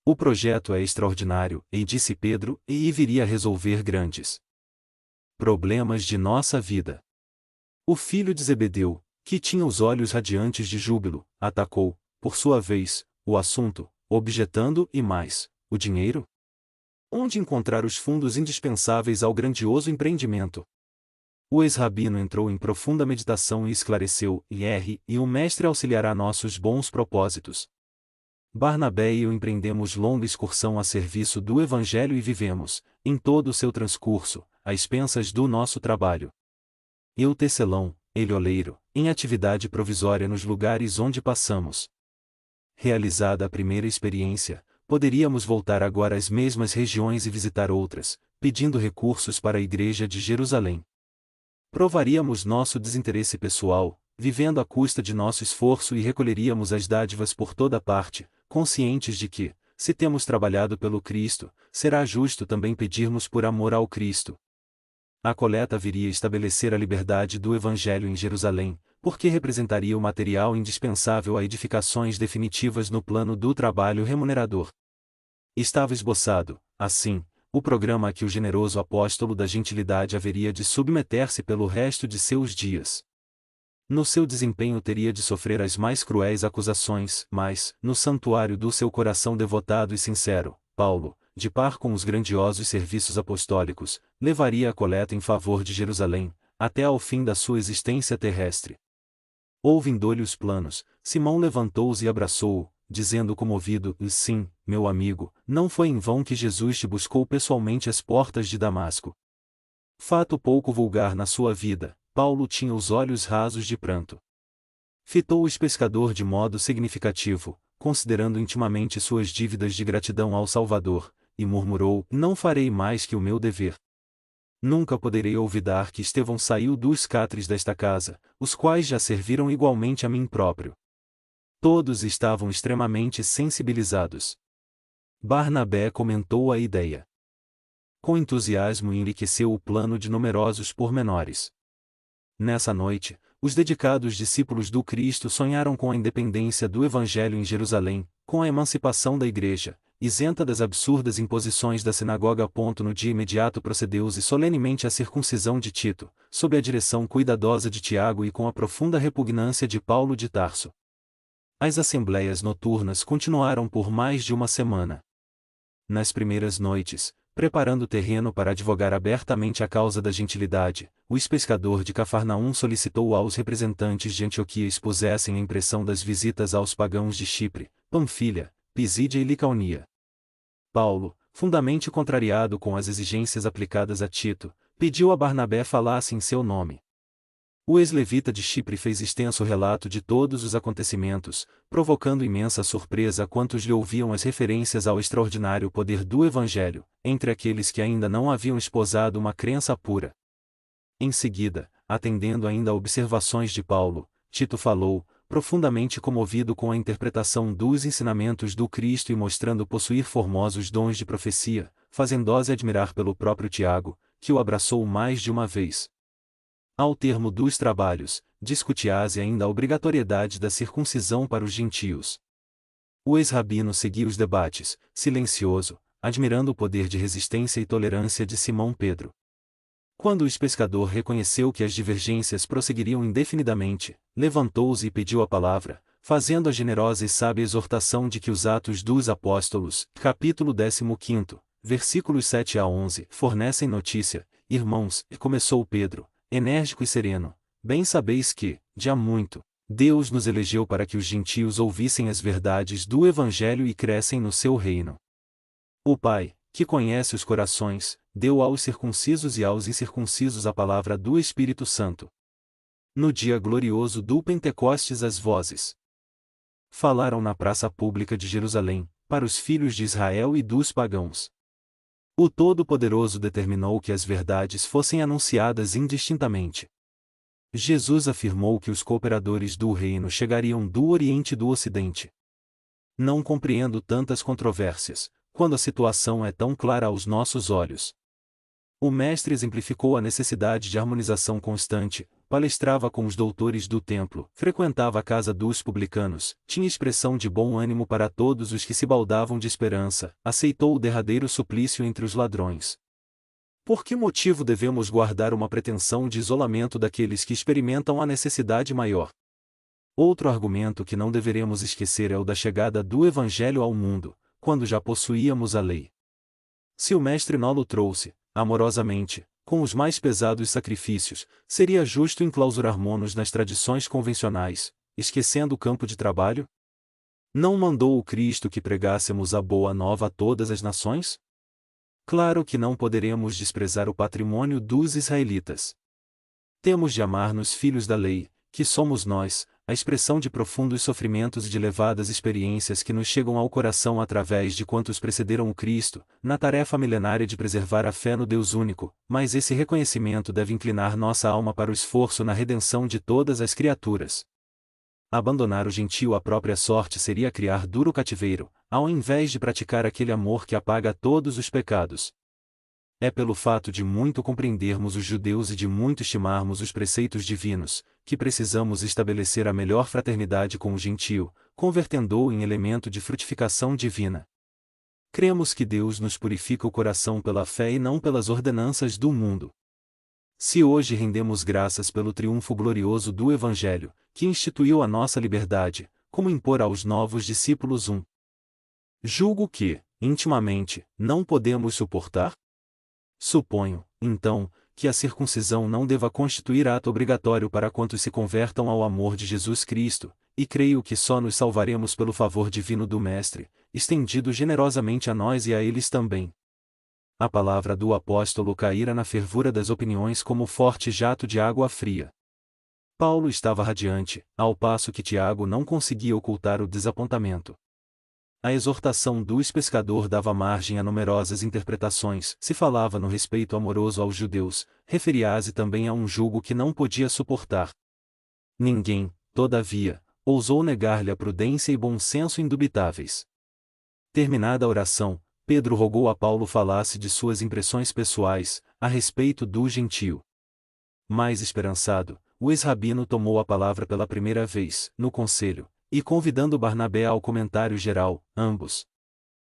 O projeto é extraordinário, e disse Pedro, e viria a resolver grandes problemas de nossa vida. O filho de Zebedeu, que tinha os olhos radiantes de júbilo, atacou, por sua vez, o assunto, objetando: e mais, o dinheiro? Onde encontrar os fundos indispensáveis ao grandioso empreendimento? O ex-rabino entrou em profunda meditação e esclareceu: e o mestre auxiliará nossos bons propósitos. Barnabé e eu empreendemos longa excursão a serviço do Evangelho e vivemos, em todo o seu transcurso, a expensas do nosso trabalho. Eu tecelão, ele oleiro, em atividade provisória nos lugares onde passamos. Realizada a primeira experiência, poderíamos voltar agora às mesmas regiões e visitar outras, pedindo recursos para a Igreja de Jerusalém. Provaríamos nosso desinteresse pessoal, vivendo à custa de nosso esforço, e recolheríamos as dádivas por toda parte, conscientes de que, se temos trabalhado pelo Cristo, será justo também pedirmos por amor ao Cristo. A coleta viria estabelecer a liberdade do Evangelho em Jerusalém, porque representaria o material indispensável a edificações definitivas no plano do trabalho remunerador. Estava esboçado, assim, o programa a que o generoso apóstolo da gentilidade haveria de submeter-se pelo resto de seus dias. No seu desempenho teria de sofrer as mais cruéis acusações, mas, no santuário do seu coração devotado e sincero, Paulo, de par com os grandiosos serviços apostólicos, levaria a coleta em favor de Jerusalém, até ao fim da sua existência terrestre. Ouvindo-lhe os planos, Simão levantou-se e abraçou-o, dizendo comovido: sim, meu amigo, não foi em vão que Jesus te buscou pessoalmente às portas de Damasco. Fato pouco vulgar na sua vida, Paulo tinha os olhos rasos de pranto. Fitou o pescador de modo significativo, considerando intimamente suas dívidas de gratidão ao Salvador, e murmurou: não farei mais que o meu dever. Nunca poderei olvidar que Estevão saiu dos catres desta casa, os quais já serviram igualmente a mim próprio. Todos estavam extremamente sensibilizados. Barnabé comentou a ideia. Com entusiasmo enriqueceu o plano de numerosos pormenores. Nessa noite, os dedicados discípulos do Cristo sonharam com a independência do Evangelho em Jerusalém, com a emancipação da Igreja, isenta das absurdas imposições da sinagoga. No dia imediato procedeu-se solenemente a circuncisão de Tito, sob a direção cuidadosa de Tiago e com a profunda repugnância de Paulo de Tarso. As assembleias noturnas continuaram por mais de uma semana. Nas primeiras noites, preparando o terreno para advogar abertamente a causa da gentilidade, o ex-pescador de Cafarnaum solicitou aos representantes de Antioquia expusessem a impressão das visitas aos pagãos de Chipre, Panfilha, Pisídia e Licaonia. Paulo, fundamente contrariado com as exigências aplicadas a Tito, pediu a Barnabé falasse em seu nome. O ex-levita de Chipre fez extenso relato de todos os acontecimentos, provocando imensa surpresa a quantos lhe ouviam as referências ao extraordinário poder do Evangelho, entre aqueles que ainda não haviam esposado uma crença pura. Em seguida, atendendo ainda a observações de Paulo, Tito falou, profundamente comovido com a interpretação dos ensinamentos do Cristo e mostrando possuir formosos dons de profecia, fazendo-se admirar pelo próprio Tiago, que o abraçou mais de uma vez. Ao termo dos trabalhos, discutia-se ainda a obrigatoriedade da circuncisão para os gentios. O ex-rabino seguia os debates, silencioso, admirando o poder de resistência e tolerância de Simão Pedro. Quando o ex-pescador reconheceu que as divergências prosseguiriam indefinidamente, levantou-se e pediu a palavra, fazendo a generosa e sábia exortação de que os Atos dos Apóstolos, capítulo 15, versículos 7 a 11, fornecem notícia. Irmãos, começou Pedro, enérgico e sereno, bem sabeis que, de há muito, Deus nos elegeu para que os gentios ouvissem as verdades do Evangelho e crescem no seu reino. O Pai, que conhece os corações, deu aos circuncisos e aos incircuncisos a palavra do Espírito Santo. No dia glorioso do Pentecostes as vozes falaram na praça pública de Jerusalém, para os filhos de Israel e dos pagãos. O Todo-Poderoso determinou que as verdades fossem anunciadas indistintamente. Jesus afirmou que os cooperadores do reino chegariam do Oriente e do Ocidente. Não compreendo tantas controvérsias, quando a situação é tão clara aos nossos olhos. O mestre exemplificou a necessidade de harmonização constante, palestrava com os doutores do templo, frequentava a casa dos publicanos, tinha expressão de bom ânimo para todos os que se baldavam de esperança, aceitou o derradeiro suplício entre os ladrões. Por que motivo devemos guardar uma pretensão de isolamento daqueles que experimentam a necessidade maior? Outro argumento que não deveremos esquecer é o da chegada do Evangelho ao mundo, quando já possuíamos a lei. Se o Mestre nolo trouxe, amorosamente, com os mais pesados sacrifícios, seria justo enclausurar-mo-nos nas tradições convencionais, esquecendo o campo de trabalho? Não mandou o Cristo que pregássemos a boa nova a todas as nações? Claro que não poderemos desprezar o patrimônio dos israelitas. Temos de amar-nos filhos da lei, que somos nós, a expressão de profundos sofrimentos e de elevadas experiências que nos chegam ao coração através de quantos precederam o Cristo, na tarefa milenária de preservar a fé no Deus único, mas esse reconhecimento deve inclinar nossa alma para o esforço na redenção de todas as criaturas. Abandonar o gentio à própria sorte seria criar duro cativeiro, ao invés de praticar aquele amor que apaga todos os pecados. É pelo fato de muito compreendermos os judeus e de muito estimarmos os preceitos divinos, que precisamos estabelecer a melhor fraternidade com o gentio, convertendo-o em elemento de frutificação divina. Cremos que Deus nos purifica o coração pela fé e não pelas ordenanças do mundo. Se hoje rendemos graças pelo triunfo glorioso do Evangelho, que instituiu a nossa liberdade, como impor aos novos discípulos julgo que, intimamente, não podemos suportar? Suponho, então, que a circuncisão não deva constituir ato obrigatório para quantos se convertam ao amor de Jesus Cristo, e creio que só nos salvaremos pelo favor divino do Mestre, estendido generosamente a nós e a eles também. A palavra do apóstolo caíra na fervura das opiniões como forte jato de água fria. Paulo estava radiante, ao passo que Tiago não conseguia ocultar o desapontamento. A exortação do ex-pescador dava margem a numerosas interpretações. Se falava no respeito amoroso aos judeus, referia-se também a um jugo que não podia suportar. Ninguém, todavia, ousou negar-lhe a prudência e bom senso indubitáveis. Terminada a oração, Pedro rogou a Paulo falasse de suas impressões pessoais, a respeito do gentio. Mais esperançado, o ex-rabino tomou a palavra pela primeira vez, no conselho, e convidando Barnabé ao comentário geral, ambos,